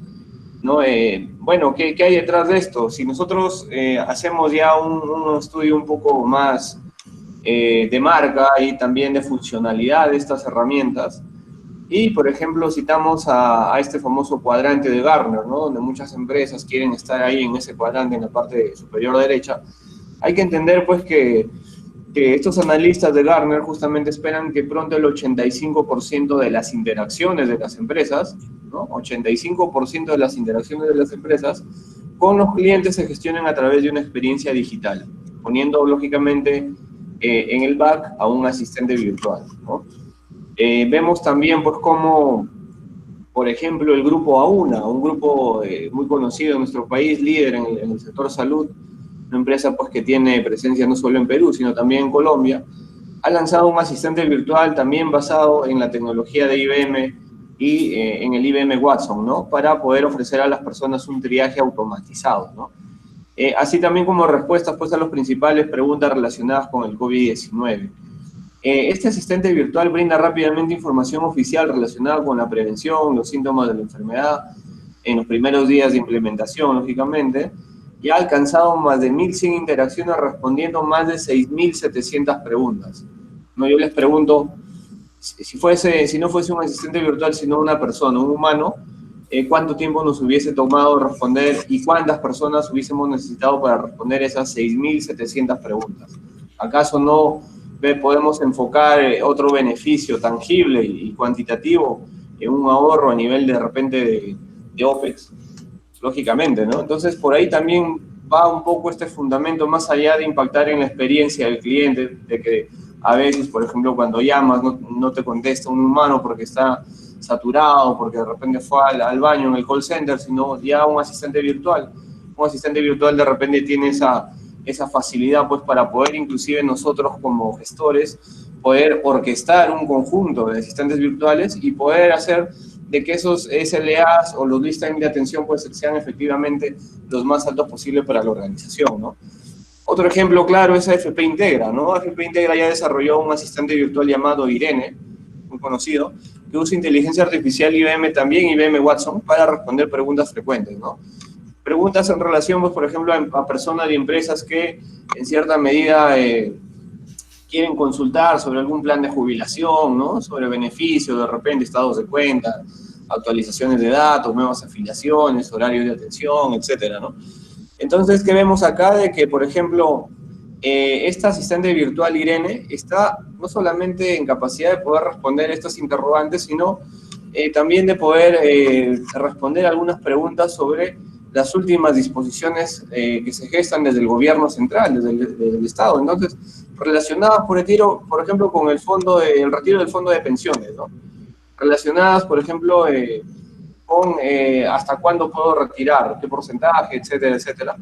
¿no? Bueno, ¿qué hay detrás de esto? Si nosotros hacemos ya un estudio un poco más de marca y también de funcionalidad de estas herramientas, y, por ejemplo, citamos a este famoso cuadrante de Gartner, ¿no? Donde muchas empresas quieren estar ahí en ese cuadrante, en la parte superior derecha. Hay que entender, pues, que estos analistas de Gartner justamente esperan que pronto el 85% de las interacciones de las empresas, ¿no? 85% de las interacciones de las empresas con los clientes se gestionen a través de una experiencia digital, poniendo lógicamente en el back a un asistente virtual, ¿no? Vemos también pues cómo, por ejemplo, el grupo AUNA, un grupo muy conocido en nuestro país, líder en el sector salud, una empresa pues que tiene presencia no solo en Perú, sino también en Colombia, ha lanzado un asistente virtual también basado en la tecnología de IBM y en el IBM Watson, ¿no? Para poder ofrecer a las personas un triaje automatizado, ¿no? Así también como respuestas pues, a las principales preguntas relacionadas con el COVID-19. Este asistente virtual brinda rápidamente información oficial relacionada con la prevención, los síntomas de la enfermedad, en los primeros días de implementación, lógicamente, y ha alcanzado más de 1.100 interacciones respondiendo más de 6.700 preguntas. ¿No? Yo les pregunto, si no fuese un asistente virtual, sino una persona, un humano, ¿cuánto tiempo nos hubiese tomado responder y cuántas personas hubiésemos necesitado para responder esas 6.700 preguntas? ¿Acaso no podemos enfocar otro beneficio tangible y cuantitativo en un ahorro a nivel de repente de OPEX? Lógicamente, ¿no? Entonces, por ahí también va un poco este fundamento más allá de impactar en la experiencia del cliente, de que a veces, por ejemplo, cuando llamas no te contesta un humano porque está saturado, porque de repente fue al baño en el call center, sino ya un asistente virtual. Un asistente virtual de repente tiene esa facilidad pues para poder inclusive nosotros como gestores poder orquestar un conjunto de asistentes virtuales y poder hacer de que esos SLAs o los list time de atención pues sean efectivamente los más altos posibles para la organización, ¿no? Otro ejemplo claro es AFP Integra, ¿no? AFP Integra ya desarrolló un asistente virtual llamado Irene, muy conocido, que usa inteligencia artificial IBM también, IBM Watson, para responder preguntas frecuentes, ¿no? Preguntas en relación, pues, por ejemplo, a personas y empresas que en cierta medida quieren consultar sobre algún plan de jubilación, ¿no? Sobre beneficios, de repente estados de cuenta, actualizaciones de datos, nuevas afiliaciones, horarios de atención, etcétera, ¿no? Entonces, ¿qué vemos acá? De que, por ejemplo, esta asistente virtual Irene está no solamente en capacidad de poder responder estas interrogantes, sino también de poder responder algunas preguntas sobre las últimas disposiciones que se gestan desde el gobierno central, desde el Estado. Entonces, relacionadas, por ejemplo, con el retiro del fondo de pensiones, ¿no? Relacionadas, por ejemplo, con hasta cuándo puedo retirar, qué porcentaje, etcétera, etcétera.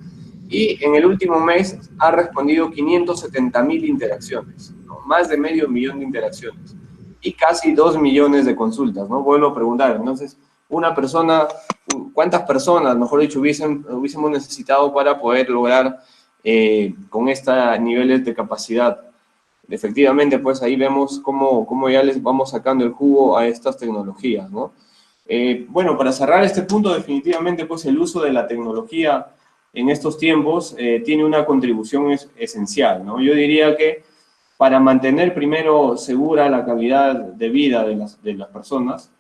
Y en el último mes ha respondido 570.000 interacciones, ¿no? Más de 500.000 de interacciones y casi 2 millones de consultas, ¿no? Vuelvo a preguntar, entonces, una persona, ¿cuántas personas, mejor dicho, hubiésemos necesitado para poder lograr con estos niveles de capacidad? Efectivamente, pues ahí vemos cómo ya les vamos sacando el jugo a estas tecnologías, ¿no? Bueno, para cerrar este punto, definitivamente, pues el uso de la tecnología en estos tiempos tiene una contribución esencial, ¿no? Yo diría que para mantener primero segura la calidad de vida de las personas,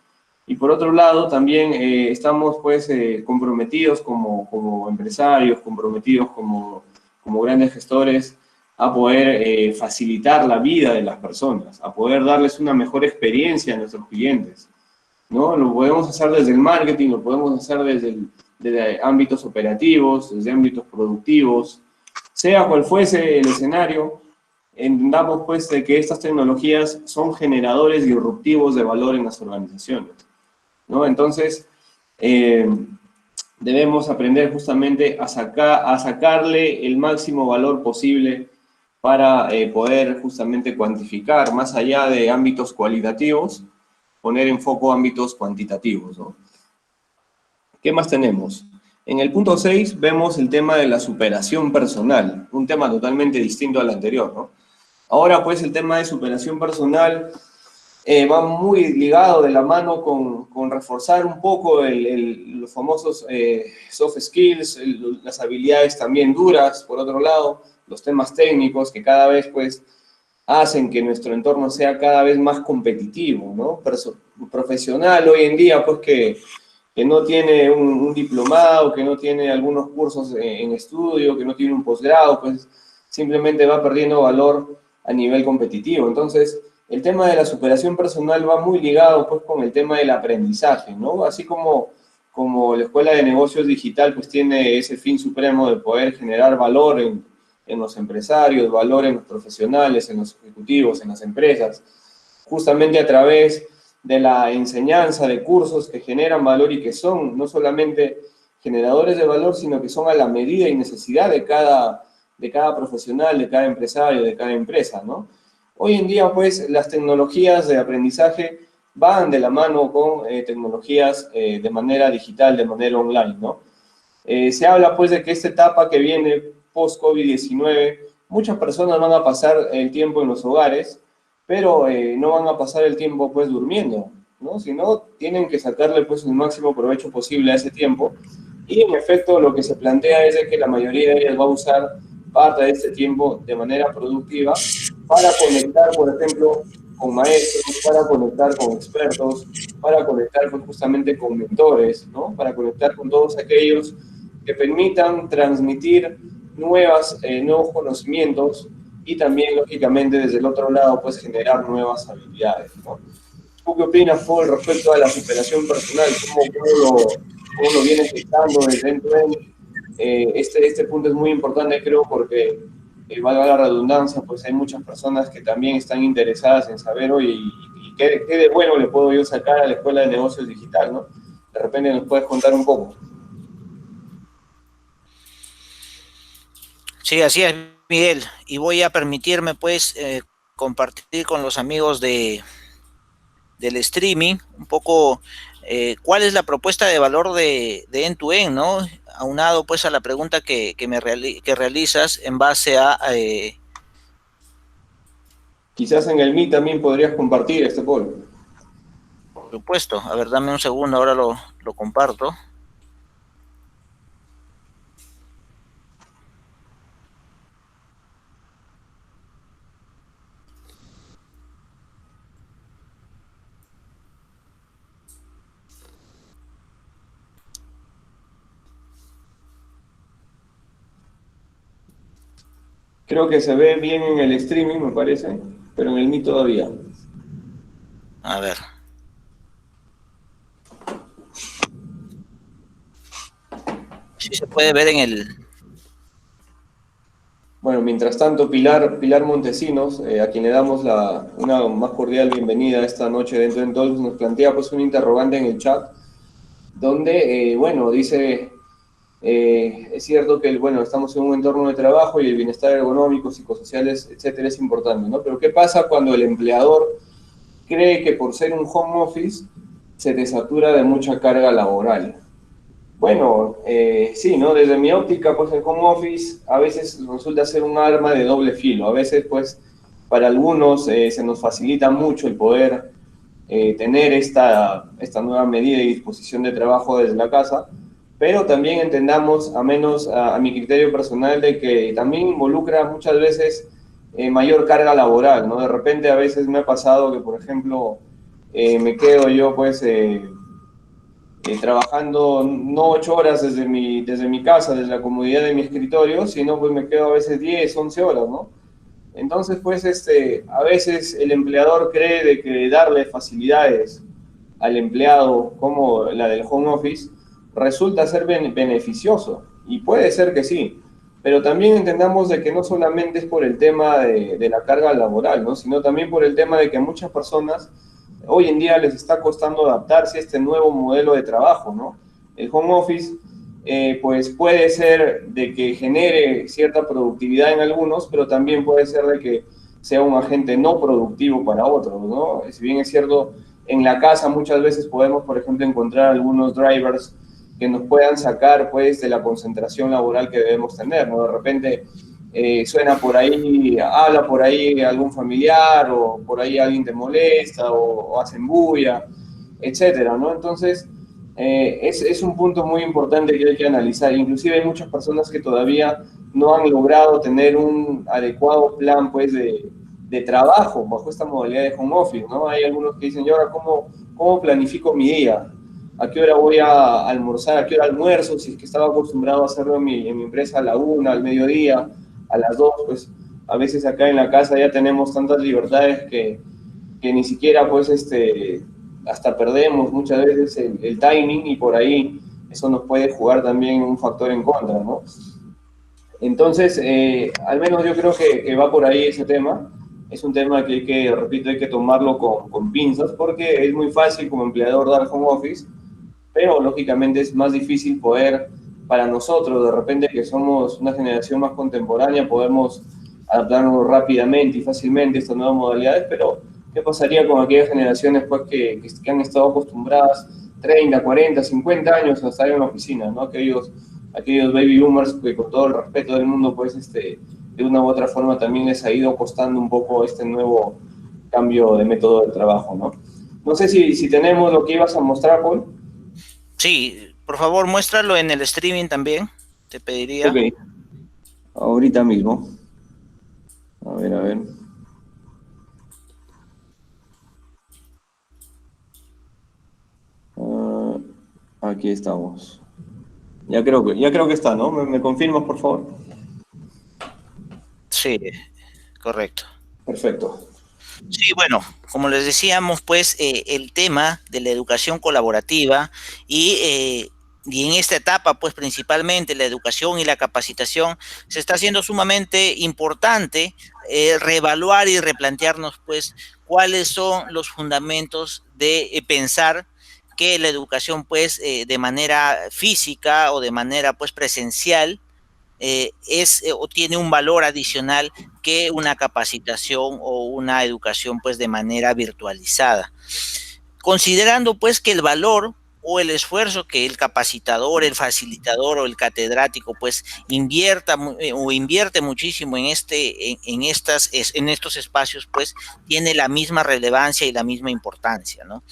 y por otro lado también estamos pues comprometidos como empresarios, comprometidos como grandes gestores a poder facilitar la vida de las personas, a poder darles una mejor experiencia a nuestros clientes, ¿no? Lo podemos hacer desde el marketing, lo podemos hacer desde ámbitos operativos, desde ámbitos productivos, sea cual fuese el escenario, entendamos pues de que estas tecnologías son generadores disruptivos de valor en las organizaciones, ¿no? Entonces, debemos aprender justamente a sacarle el máximo valor posible para poder justamente cuantificar, más allá de ámbitos cualitativos, poner en foco ámbitos cuantitativos, ¿no? ¿Qué más tenemos? En el punto 6 vemos el tema de la superación personal, un tema totalmente distinto al anterior, ¿no? Ahora, pues, el tema de superación personal va muy ligado de la mano con reforzar un poco los famosos soft skills, las habilidades también duras, por otro lado, los temas técnicos que cada vez, pues, hacen que nuestro entorno sea cada vez más competitivo, ¿no? Profesional hoy en día, pues, que no tiene un diplomado, que no tiene algunos cursos en estudio, que no tiene un posgrado, pues simplemente va perdiendo valor a nivel competitivo. Entonces, el tema de la superación personal va muy ligado pues con el tema del aprendizaje, ¿no? Así como como la Escuela de Negocios Digital pues tiene ese fin supremo de poder generar valor en los empresarios, valor en los profesionales, en los ejecutivos, en las empresas, justamente a través de la enseñanza de cursos que generan valor y que son no solamente generadores de valor, sino que son a la medida y necesidad de cada profesional, de cada empresario, de cada empresa, ¿no? Hoy en día, pues, las tecnologías de aprendizaje van de la mano con tecnologías de manera digital, de manera online, ¿no? Se habla, pues, de que esta etapa que viene post-COVID-19, muchas personas van a pasar el tiempo en los hogares, pero no van a pasar el tiempo, pues, durmiendo, ¿no? Sino tienen que sacarle, pues, el máximo provecho posible a ese tiempo. Y, en efecto, lo que se plantea es de que la mayoría de ellas va a usar parte de este tiempo de manera productiva para conectar, por ejemplo, con maestros, para conectar con expertos, para conectar pues, justamente con mentores, ¿no? Para conectar con todos aquellos que permitan transmitir nuevos conocimientos y también, lógicamente, desde el otro lado, pues generar nuevas habilidades, ¿no? ¿Tú qué opinas, Paul, respecto a la superación personal? ¿Cómo lo vienes gestando desde dentro? Este punto es muy importante, creo, porque, valga la redundancia, pues hay muchas personas que también están interesadas en saber, oye, y qué de bueno le puedo yo sacar a la Escuela de Negocios Digital, ¿no? De repente nos puedes contar un poco. Sí, así es, Miguel. Y voy a permitirme, pues, compartir con los amigos del streaming un poco cuál es la propuesta de valor de End2End, ¿no? Aunado, pues, a la pregunta que realizas en base a... Quizás en el Meet también podrías compartir este Paul. por supuesto, a ver, dame un segundo, ahora lo comparto. Creo que se ve bien en el streaming, me parece, pero en el Meet todavía. A ver. Sí se puede ver en el... Bueno, mientras tanto, Pilar Montesinos, a quien le damos una más cordial bienvenida esta noche dentro de Talks, nos plantea pues un interrogante en el chat, donde, bueno, dice, es cierto que, bueno, estamos en un entorno de trabajo y el bienestar ergonómico, psicosociales, etcétera, es importante, ¿no? Pero ¿qué pasa cuando el empleador cree que por ser un home office se te satura de mucha carga laboral? Bueno, sí, ¿no? Desde mi óptica, pues el home office a veces resulta ser un arma de doble filo. A veces, pues, para algunos se nos facilita mucho el poder tener esta nueva medida y disposición de trabajo desde la casa, pero también entendamos, a menos a mi criterio personal, de que también involucra muchas veces mayor carga laboral, ¿no? De repente a veces me ha pasado que, por ejemplo, me quedo yo, pues trabajando no 8 horas desde mi casa, desde la comodidad de mi escritorio, sino pues me quedo a veces 10, 11 horas, ¿no? Entonces, pues, a veces el empleador cree de que darle facilidades al empleado, como la del home office, resulta ser beneficioso. Y puede ser que sí, pero también entendamos de que no solamente es por el tema de la carga laboral, ¿no? Sino también por el tema de que muchas personas hoy en día les está costando adaptarse a este nuevo modelo de trabajo, ¿no? El home office, pues puede ser de que genere cierta productividad en algunos, pero también puede ser de que sea un agente no productivo para otros, ¿no? Si bien es cierto, en la casa muchas veces podemos, por ejemplo, encontrar algunos drivers que nos puedan sacar, pues, de la concentración laboral que debemos tener, ¿no? De repente suena por ahí, habla por ahí algún familiar o por ahí alguien te molesta o hacen bulla, etcétera, ¿no? Entonces, es un punto muy importante que hay que analizar. Inclusive hay muchas personas que todavía no han logrado tener un adecuado plan, pues, de trabajo bajo esta modalidad de home office, ¿no? Hay algunos que dicen, yo ahora, ¿cómo planifico mi día? ¿A qué hora voy a almorzar? ¿A qué hora almuerzo? Si es que estaba acostumbrado a hacerlo en mi empresa a la 1, al mediodía, a las 2, pues a veces acá en la casa ya tenemos tantas libertades que ni siquiera pues hasta perdemos muchas veces el timing y por ahí eso nos puede jugar también un factor en contra, ¿no? Entonces, al menos yo creo que va por ahí ese tema. Es un tema que repito, hay que tomarlo con pinzas porque es muy fácil como empleador dar home office, pero lógicamente es más difícil poder, para nosotros, de repente que somos una generación más contemporánea, podemos adaptarnos rápidamente y fácilmente a estas nuevas modalidades, pero ¿qué pasaría con aquellas generaciones pues, que han estado acostumbradas 30, 40, 50 años a estar en la oficina, ¿no? Aquellos baby boomers que con todo el respeto del mundo, pues, de una u otra forma también les ha ido costando un poco este nuevo cambio de método de trabajo, ¿no? No sé si tenemos lo que ibas a mostrar, Paul. Sí, por favor, muéstralo en el streaming también, te pediría. Ok, ahorita mismo. A ver, a ver. Aquí estamos. Ya creo que está, ¿no? ¿Me confirmas, por favor? Sí, correcto. Perfecto. Sí, bueno, como les decíamos, pues el tema de la educación colaborativa y en esta etapa, pues principalmente la educación y la capacitación, se está haciendo sumamente importante reevaluar y replantearnos, pues, cuáles son los fundamentos de pensar que la educación, pues, de manera física o de manera, pues, presencial, o tiene un valor adicional que una capacitación o una educación pues de manera virtualizada. Considerando pues que el valor o el esfuerzo que el capacitador, el facilitador o el catedrático pues invierta o invierte muchísimo en estos espacios pues tiene la misma relevancia y la misma importancia, ¿no?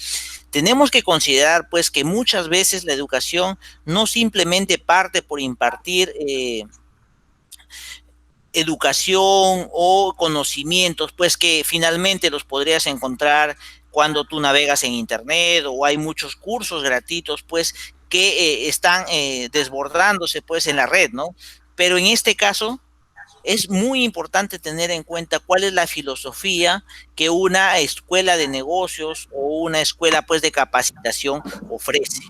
Tenemos que considerar pues que muchas veces la educación no simplemente parte por impartir educación o conocimientos, pues que finalmente los podrías encontrar cuando tú navegas en internet o hay muchos cursos gratuitos, pues que están desbordándose pues en la red, ¿no? Pero en este caso es muy importante tener en cuenta cuál es la filosofía que una escuela de negocios o una escuela pues de capacitación ofrece.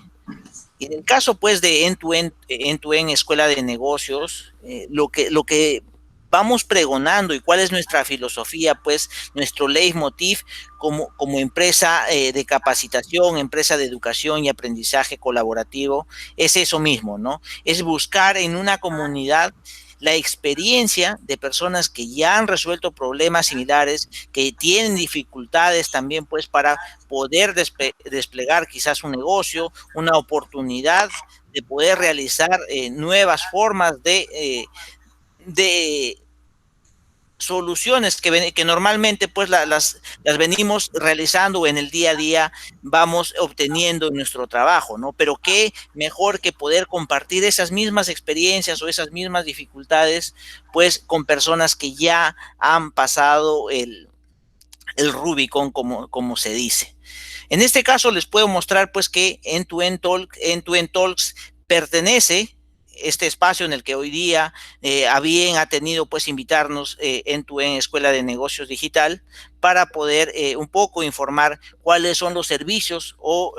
En el caso pues de end-to-end escuela de negocios, lo que vamos pregonando y cuál es nuestra filosofía, pues nuestro leitmotiv como empresa de capacitación, empresa de educación y aprendizaje colaborativo, es eso mismo, ¿no? Es buscar en una comunidad la experiencia de personas que ya han resuelto problemas similares, que tienen dificultades también pues para poder desplegar quizás un negocio, una oportunidad de poder realizar nuevas formas de soluciones que normalmente pues las venimos realizando en el día a día, vamos obteniendo en nuestro trabajo, ¿no? Pero qué mejor que poder compartir esas mismas experiencias o esas mismas dificultades pues con personas que ya han pasado el Rubicon, como se dice. En este caso les puedo mostrar pues que End-to-End Talks pertenece este espacio en el que hoy día a bien ha tenido pues invitarnos End-to-End Escuela de Negocios Digital para poder un poco informar cuáles son los servicios o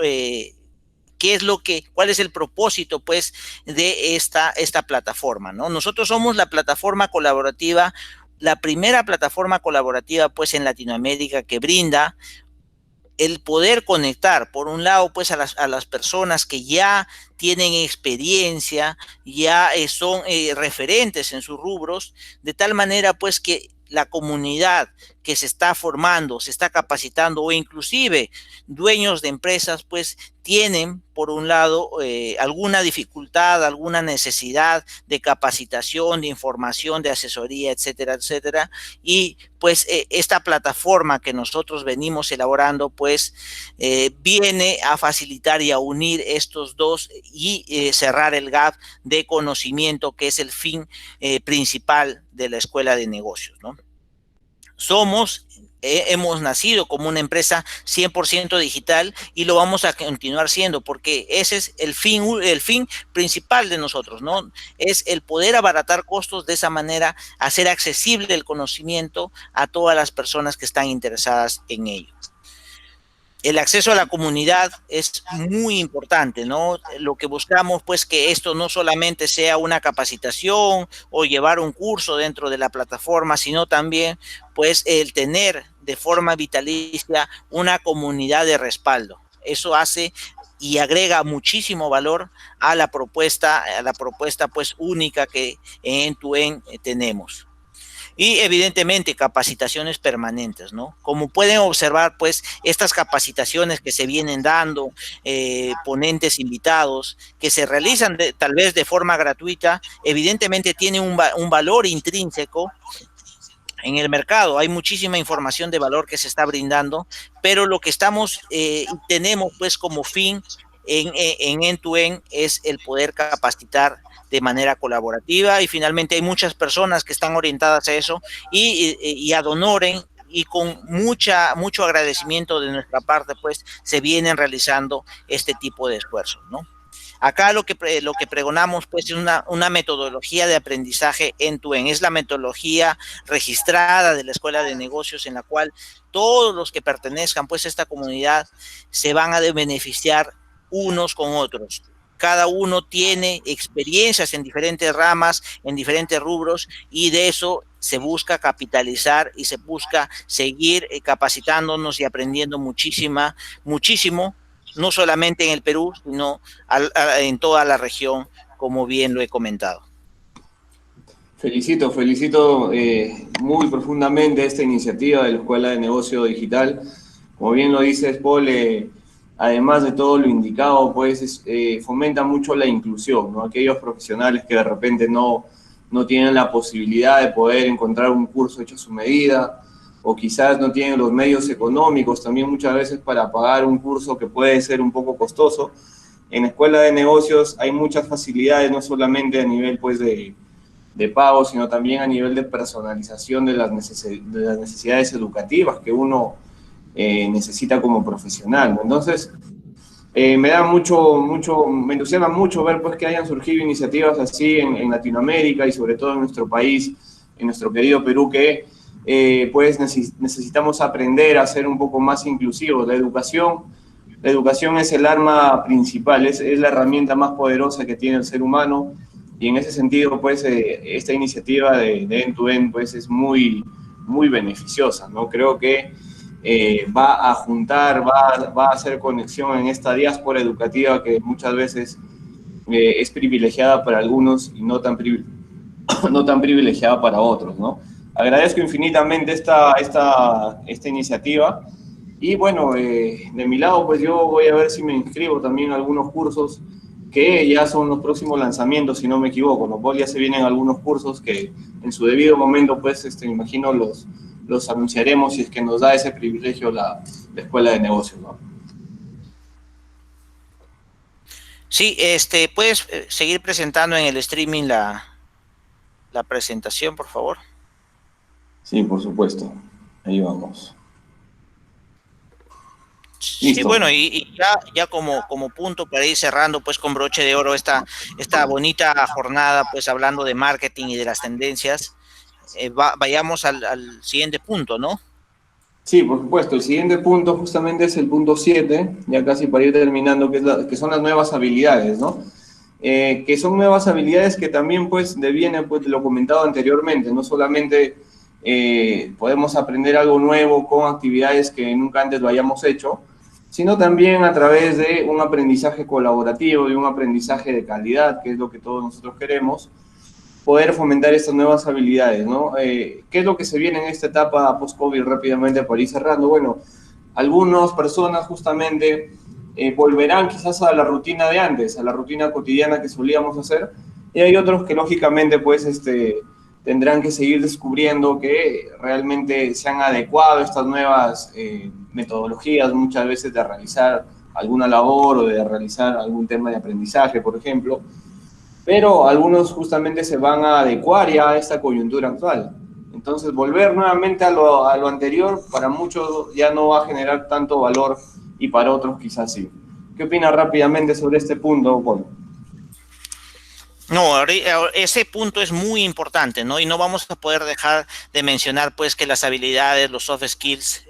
cuál es el propósito pues de esta plataforma, ¿no? Nosotros somos la plataforma colaborativa, la primera plataforma colaborativa pues en Latinoamérica que brinda el poder conectar, por un lado, pues a las personas que ya tienen experiencia, ya son referentes en sus rubros, de tal manera pues que la comunidad que se está formando, se está capacitando o inclusive dueños de empresas pues tienen por un lado alguna dificultad, alguna necesidad de capacitación, de información, de asesoría, etcétera, etcétera, y pues esta plataforma que nosotros venimos elaborando pues viene a facilitar y a unir estos dos y cerrar el gap de conocimiento que es el fin principal de la escuela de negocios, ¿no? Hemos nacido como una empresa 100% digital y lo vamos a continuar siendo porque ese es el fin principal de nosotros, ¿no? Es el poder abaratar costos de esa manera, hacer accesible el conocimiento a todas las personas que están interesadas en ello. El acceso a la comunidad es muy importante, ¿no? Lo que buscamos, pues, que esto no solamente sea una capacitación o llevar un curso dentro de la plataforma, sino también, pues, el tener de forma vitalicia una comunidad de respaldo. Eso hace y agrega muchísimo valor a la propuesta, pues, única que en End2End tenemos. Y evidentemente capacitaciones permanentes, ¿no? Como pueden observar, pues estas capacitaciones que se vienen dando, ponentes invitados, que se realizan tal vez de forma gratuita, evidentemente tienen un valor intrínseco en el mercado. Hay muchísima información de valor que se está brindando, pero lo que tenemos pues como fin en End2End es el poder capacitar de manera colaborativa, y finalmente hay muchas personas que están orientadas a eso y ad honorem y con mucho agradecimiento de nuestra parte, pues se vienen realizando este tipo de esfuerzos, ¿no? Acá lo que pregonamos pues es una metodología de aprendizaje end-to-end. Es la metodología registrada de la Escuela de Negocios, en la cual todos los que pertenezcan pues a esta comunidad se van a beneficiar unos con otros. Cada uno tiene experiencias en diferentes ramas, en diferentes rubros, y de eso se busca capitalizar y se busca seguir capacitándonos y aprendiendo muchísimo, no solamente en el Perú, sino en toda la región, como bien lo he comentado. Felicito muy profundamente esta iniciativa de la Escuela de Negocio Digital. Como bien lo dices, Paul, además de todo lo indicado, pues fomenta mucho la inclusión, ¿no? Aquellos profesionales que de repente no tienen la posibilidad de poder encontrar un curso hecho a su medida, o quizás no tienen los medios económicos también muchas veces para pagar un curso que puede ser un poco costoso. En la Escuela de Negocios hay muchas facilidades, no solamente a nivel pues de pago, sino también a nivel de personalización de las necesidades educativas que uno necesita como profesional, ¿no? Entonces, me da me entusiasma mucho ver pues que hayan surgido iniciativas así en Latinoamérica y sobre todo en nuestro país, en nuestro querido Perú, que pues necesitamos aprender a ser un poco más inclusivos. La educación es el arma principal, es la herramienta más poderosa que tiene el ser humano, y en ese sentido pues esta iniciativa de End2End pues es muy beneficiosa, ¿no? Creo que va a juntar, va a hacer conexión en esta diáspora educativa que muchas veces es privilegiada para algunos y no tan privilegiada para otros, ¿no? Agradezco infinitamente esta iniciativa, y bueno, de mi lado pues yo voy a ver si me inscribo también a algunos cursos que ya son los próximos lanzamientos, si no me equivoco, ¿no? Pues ya se vienen algunos cursos que en su debido momento pues imagino los anunciaremos si es que nos da ese privilegio la Escuela de Negocios, ¿no? Sí, puedes seguir presentando en el streaming la presentación, por favor. Sí, por supuesto. Ahí vamos. Sí, Listo. bueno, y ya como punto para ir cerrando pues con broche de oro esta bonita jornada, pues hablando de marketing y de las tendencias, vayamos al siguiente punto, ¿no? Sí, por supuesto. El siguiente punto justamente es el punto 7, ya casi para ir terminando, que son las nuevas habilidades, ¿no? Que son nuevas habilidades que también pues devienen pues de lo comentado anteriormente. No solamente podemos aprender algo nuevo con actividades que nunca antes lo hayamos hecho, sino también a través de un aprendizaje colaborativo y un aprendizaje de calidad, que es lo que todos nosotros queremos, poder fomentar estas nuevas habilidades, ¿no? ¿Qué es lo que se viene en esta etapa post-COVID rápidamente para ir cerrando? Bueno, algunas personas justamente volverán quizás a la rutina de antes, a la rutina cotidiana que solíamos hacer, y hay otros que lógicamente pues tendrán que seguir descubriendo que realmente se han adecuado a estas nuevas metodologías muchas veces de realizar alguna labor o de realizar algún tema de aprendizaje, por ejemplo, pero algunos justamente se van a adecuar ya a esta coyuntura actual. Entonces, volver nuevamente a lo anterior, para muchos ya no va a generar tanto valor y para otros quizás sí. ¿Qué opinas rápidamente sobre este punto, Paul? No, ese punto es muy importante, ¿no? Y no vamos a poder dejar de mencionar, pues, que las habilidades, los soft skills,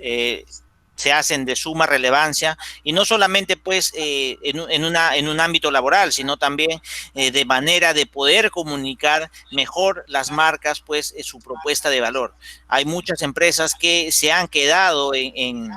se hacen de suma relevancia, y no solamente pues en un ámbito laboral, sino también de manera de poder comunicar mejor las marcas pues su propuesta de valor. Hay muchas empresas que se han quedado en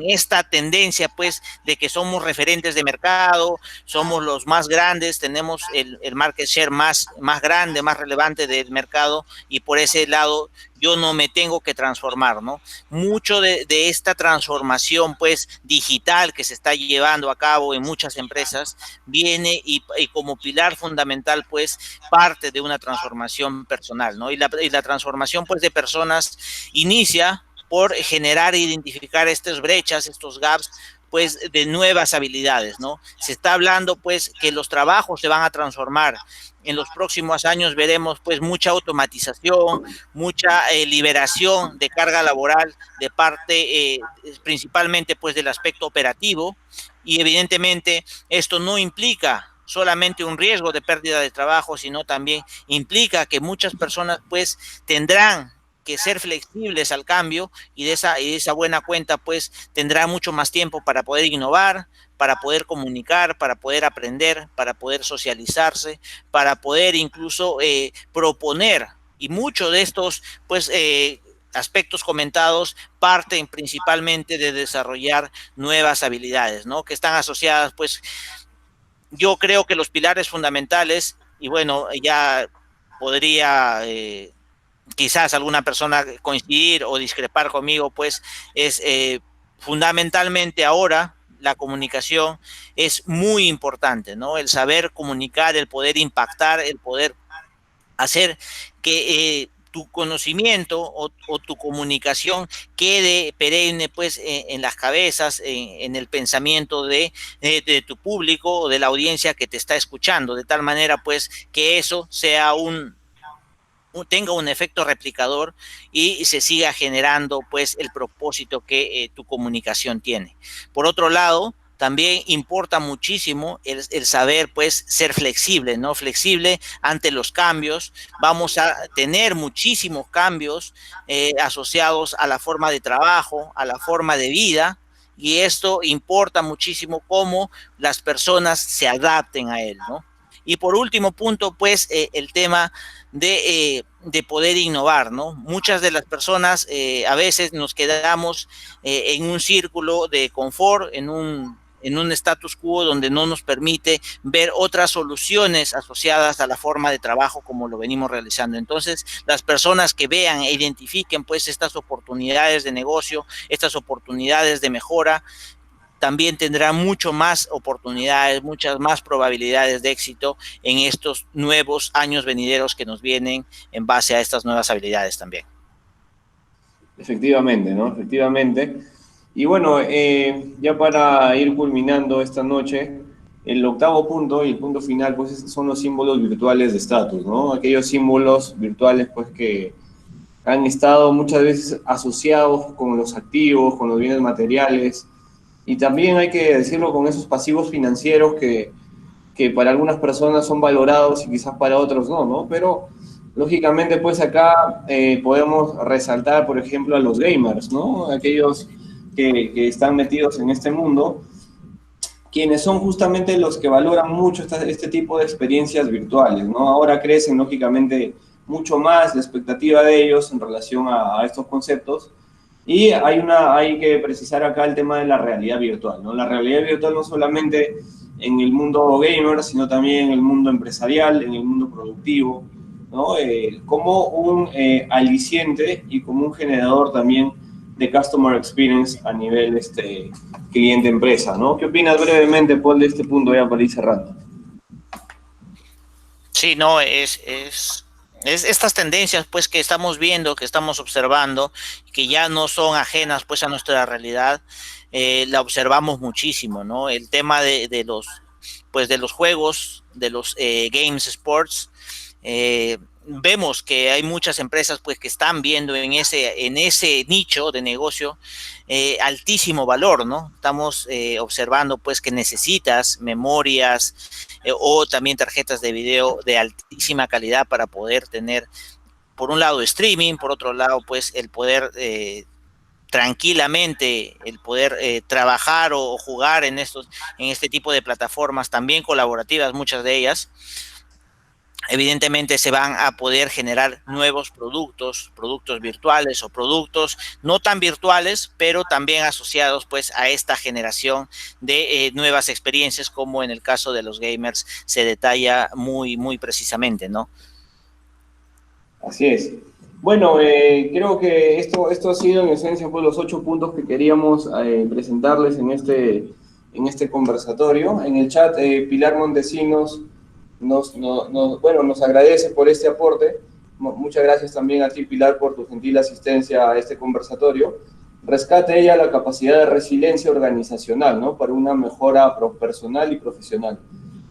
esta tendencia pues de que somos referentes de mercado, somos los más grandes, tenemos el market share más grande, más relevante del mercado, y por ese lado yo no me tengo que transformar, ¿no? Mucho de esta transformación pues digital que se está llevando a cabo en muchas empresas viene y como pilar fundamental pues parte de una transformación personal, ¿no? Y la transformación pues de personas inicia por generar e identificar estas brechas, estos gaps, pues de nuevas habilidades, ¿no? Se está hablando pues que los trabajos se van a transformar. En los próximos años veremos pues mucha automatización, mucha liberación de carga laboral de parte principalmente pues del aspecto operativo, y evidentemente esto no implica solamente un riesgo de pérdida de trabajo, sino también implica que muchas personas pues tendrán que ser flexibles al cambio, y de esa buena cuenta pues tendrá mucho más tiempo para poder innovar, para poder comunicar, para poder aprender, para poder socializarse, para poder incluso proponer. Y muchos de estos pues aspectos comentados parten principalmente de desarrollar nuevas habilidades, ¿no? Que están asociadas pues, yo creo que los pilares fundamentales, y bueno, ya podría quizás alguna persona coincidir o discrepar conmigo, pues es fundamentalmente ahora la comunicación es muy importante, ¿no? El saber comunicar, el poder impactar, el poder hacer que tu conocimiento o tu comunicación quede perenne pues en las cabezas, en el pensamiento de tu público o de la audiencia que te está escuchando, de tal manera pues que eso sea tenga un efecto replicador y se siga generando pues el propósito que tu comunicación tiene. Por otro lado, también importa muchísimo el saber pues ser flexible, ¿no? Flexible ante los cambios. Vamos a tener muchísimos cambios asociados a la forma de trabajo, a la forma de vida, y esto importa muchísimo cómo las personas se adapten a él, ¿no? Y por último punto, pues el tema de poder innovar, ¿no? Muchas de las personas a veces nos quedamos en un círculo de confort, en un status quo donde no nos permite ver otras soluciones asociadas a la forma de trabajo como lo venimos realizando. Entonces, las personas que vean e identifiquen pues estas oportunidades de negocio, estas oportunidades de mejora, también tendrá mucho más oportunidades, muchas más probabilidades de éxito en estos nuevos años venideros que nos vienen en base a estas nuevas habilidades también. Efectivamente, ¿no? Efectivamente. Y bueno, ya para ir culminando esta noche, el octavo punto y el punto final, pues son los símbolos virtuales de estatus, ¿no? Aquellos símbolos virtuales, pues que han estado muchas veces asociados con los activos, con los bienes materiales, y también hay que decirlo con esos pasivos financieros que para algunas personas son valorados y quizás para otros no, ¿no? Pero lógicamente pues acá podemos resaltar, por ejemplo, a los gamers, ¿no? Aquellos que están metidos en este mundo, quienes son justamente los que valoran mucho este tipo de experiencias virtuales, ¿no? Ahora crecen lógicamente mucho más la expectativa de ellos en relación a estos conceptos. Y hay que precisar acá el tema de la realidad virtual, ¿no? La realidad virtual no solamente en el mundo gamer, sino también en el mundo empresarial, en el mundo productivo, ¿no? Como un aliciente y como un generador también de customer experience a nivel cliente-empresa, ¿no? ¿Qué opinas brevemente, Paul, de este punto ya para ir cerrando? Sí, no, es estas tendencias pues que estamos viendo, que estamos observando, que ya no son ajenas pues a nuestra realidad, la observamos muchísimo, ¿no? El tema de los juegos, de los games sports, vemos que hay muchas empresas pues que están viendo en ese nicho de negocio altísimo valor, ¿no? Estamos observando pues que necesitas memorias o también tarjetas de video de altísima calidad para poder tener, por un lado, streaming, por otro lado, pues el poder tranquilamente el poder trabajar o jugar en este tipo de plataformas también colaborativas, muchas de ellas, evidentemente se van a poder generar nuevos productos virtuales o productos no tan virtuales, pero también asociados pues a esta generación de nuevas experiencias, como en el caso de los gamers se detalla muy precisamente, ¿no? Así es. Bueno, creo que esto ha sido en esencia pues, los 8 puntos que queríamos presentarles en este conversatorio. En el chat, Pilar Montesinos nos agradece por este aporte. Muchas gracias también a ti, Pilar, por tu gentil asistencia a este conversatorio. Rescate ella la capacidad de resiliencia organizacional, ¿no? Para una mejora personal y profesional.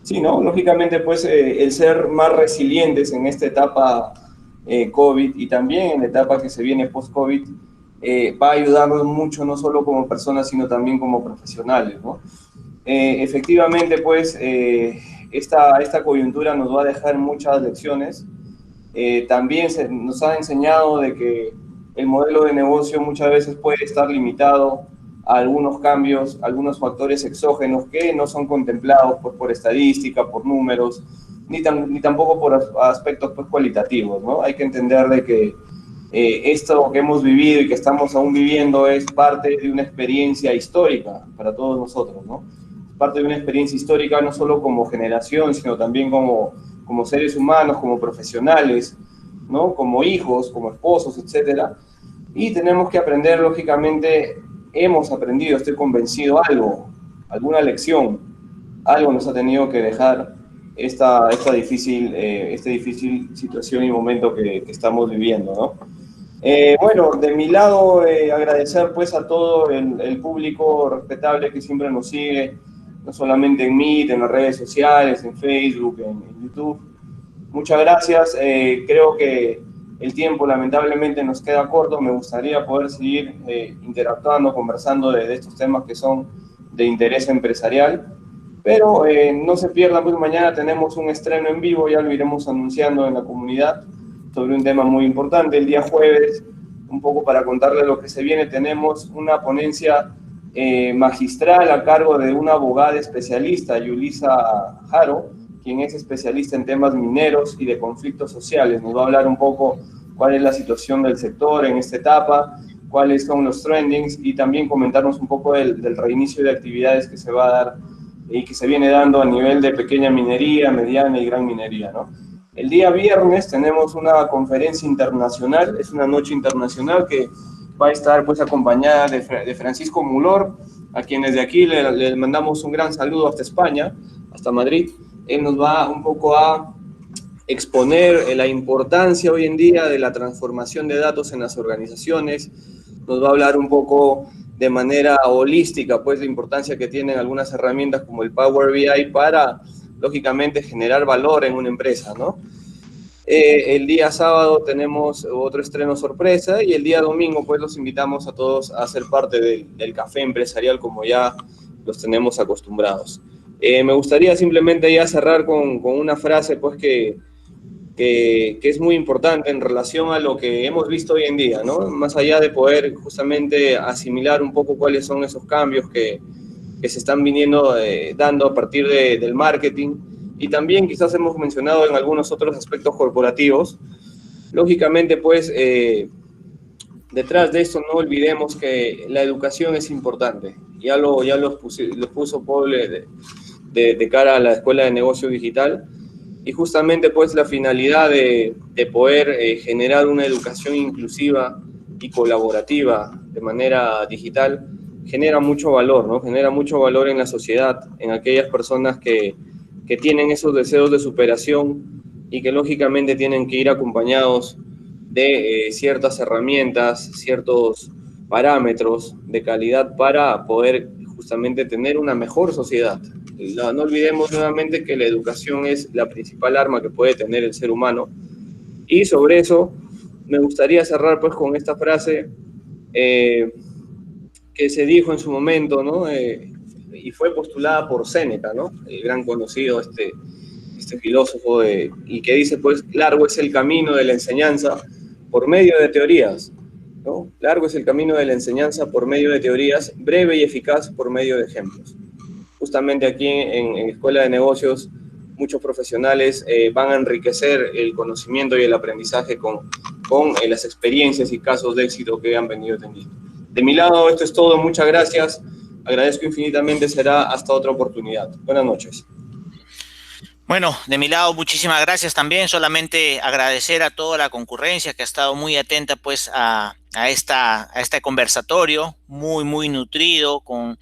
Sí, ¿no? Lógicamente, pues, el ser más resilientes en esta etapa COVID y también en la etapa que se viene post-COVID, va a ayudarnos mucho, no solo como personas, sino también como profesionales, ¿no? Efectivamente, pues, esta coyuntura nos va a dejar muchas lecciones. También nos ha enseñado de que el modelo de negocio muchas veces puede estar limitado a algunos cambios, algunos factores exógenos que no son contemplados pues, por estadística, por números, ni tampoco por aspectos pues, cualitativos, ¿no? Hay que entender de que esto que hemos vivido y que estamos aún viviendo es parte de una experiencia histórica para todos nosotros, ¿no? Parte de una experiencia histórica no solo como generación, sino también como seres humanos, como profesionales, ¿no? Como hijos, como esposos, etcétera. Y tenemos que aprender, lógicamente, hemos aprendido, estoy convencido, alguna lección, algo nos ha tenido que dejar esta difícil situación y momento que estamos viviendo, ¿no? Bueno, de mi lado, agradecer pues a todo el público respetable que siempre nos sigue, no solamente en Meet, en las redes sociales, en Facebook, en YouTube. Muchas gracias. Creo que el tiempo lamentablemente nos queda corto. Me gustaría poder seguir interactuando, conversando de estos temas que son de interés empresarial. Pero no se pierdan, pues mañana tenemos un estreno en vivo, ya lo iremos anunciando en la comunidad, sobre un tema muy importante. El día jueves, un poco para contarles lo que se viene, tenemos una ponencia magistral a cargo de una abogada especialista, Yulisa Jaro, quien es especialista en temas mineros y de conflictos sociales. Nos va a hablar un poco cuál es la situación del sector en esta etapa, cuáles son los trendings y también comentarnos un poco del reinicio de actividades que se va a dar y que se viene dando a nivel de pequeña minería, mediana y gran minería, ¿no? El día viernes tenemos una conferencia internacional, es una noche internacional que va a estar pues acompañada de Francisco Mulor, a quien desde aquí le mandamos un gran saludo hasta España, hasta Madrid. Él nos va un poco a exponer la importancia hoy en día de la transformación de datos en las organizaciones, nos va a hablar un poco de manera holística, pues la importancia que tienen algunas herramientas como el Power BI para, lógicamente, generar valor en una empresa, ¿no? El día sábado tenemos otro estreno sorpresa y el día domingo, pues, los invitamos a todos a ser parte del café empresarial como ya los tenemos acostumbrados. Me gustaría simplemente ya cerrar con una frase, pues, que es muy importante en relación a lo que hemos visto hoy en día, ¿no? Más allá de poder justamente asimilar un poco cuáles son esos cambios que se están viniendo dando a partir del marketing y también quizás hemos mencionado en algunos otros aspectos corporativos. Lógicamente, pues, detrás de esto no olvidemos que la educación es importante. Ya lo puso Paul de cara a la Escuela de Negocio Digital. Y justamente pues la finalidad de poder generar una educación inclusiva y colaborativa de manera digital genera mucho valor, ¿no? Genera mucho valor en la sociedad, en aquellas personas que tienen esos deseos de superación y que lógicamente tienen que ir acompañados de ciertas herramientas, ciertos parámetros de calidad para poder justamente tener una mejor sociedad. No olvidemos nuevamente que la educación es la principal arma que puede tener el ser humano. Y sobre eso me gustaría cerrar pues con esta frase que se dijo en su momento, ¿no? Y fue postulada por Séneca, ¿no? El gran conocido, este filósofo, y que dice pues, largo es el camino de la enseñanza por medio de teorías, ¿no? Largo es el camino de la enseñanza por medio de teorías, breve y eficaz por medio de ejemplos. Justamente aquí en Escuela de Negocios, muchos profesionales van a enriquecer el conocimiento y el aprendizaje con las experiencias y casos de éxito que han venido teniendo. De mi lado, esto es todo. Muchas gracias. Agradezco infinitamente. Será hasta otra oportunidad. Buenas noches. Bueno, de mi lado, muchísimas gracias también. Solamente agradecer a toda la concurrencia que ha estado muy atenta pues a este conversatorio, muy nutrido, con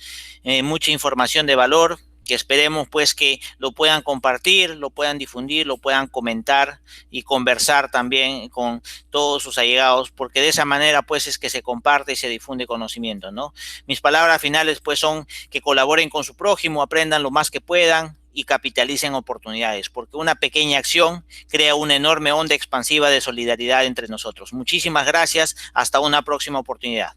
mucha información de valor, que esperemos pues que lo puedan compartir, lo puedan difundir, lo puedan comentar y conversar también con todos sus allegados, porque de esa manera pues es que se comparte y se difunde conocimiento, ¿no? Mis palabras finales pues son que colaboren con su prójimo, aprendan lo más que puedan y capitalicen oportunidades, porque una pequeña acción crea una enorme onda expansiva de solidaridad entre nosotros. Muchísimas gracias. Hasta una próxima oportunidad.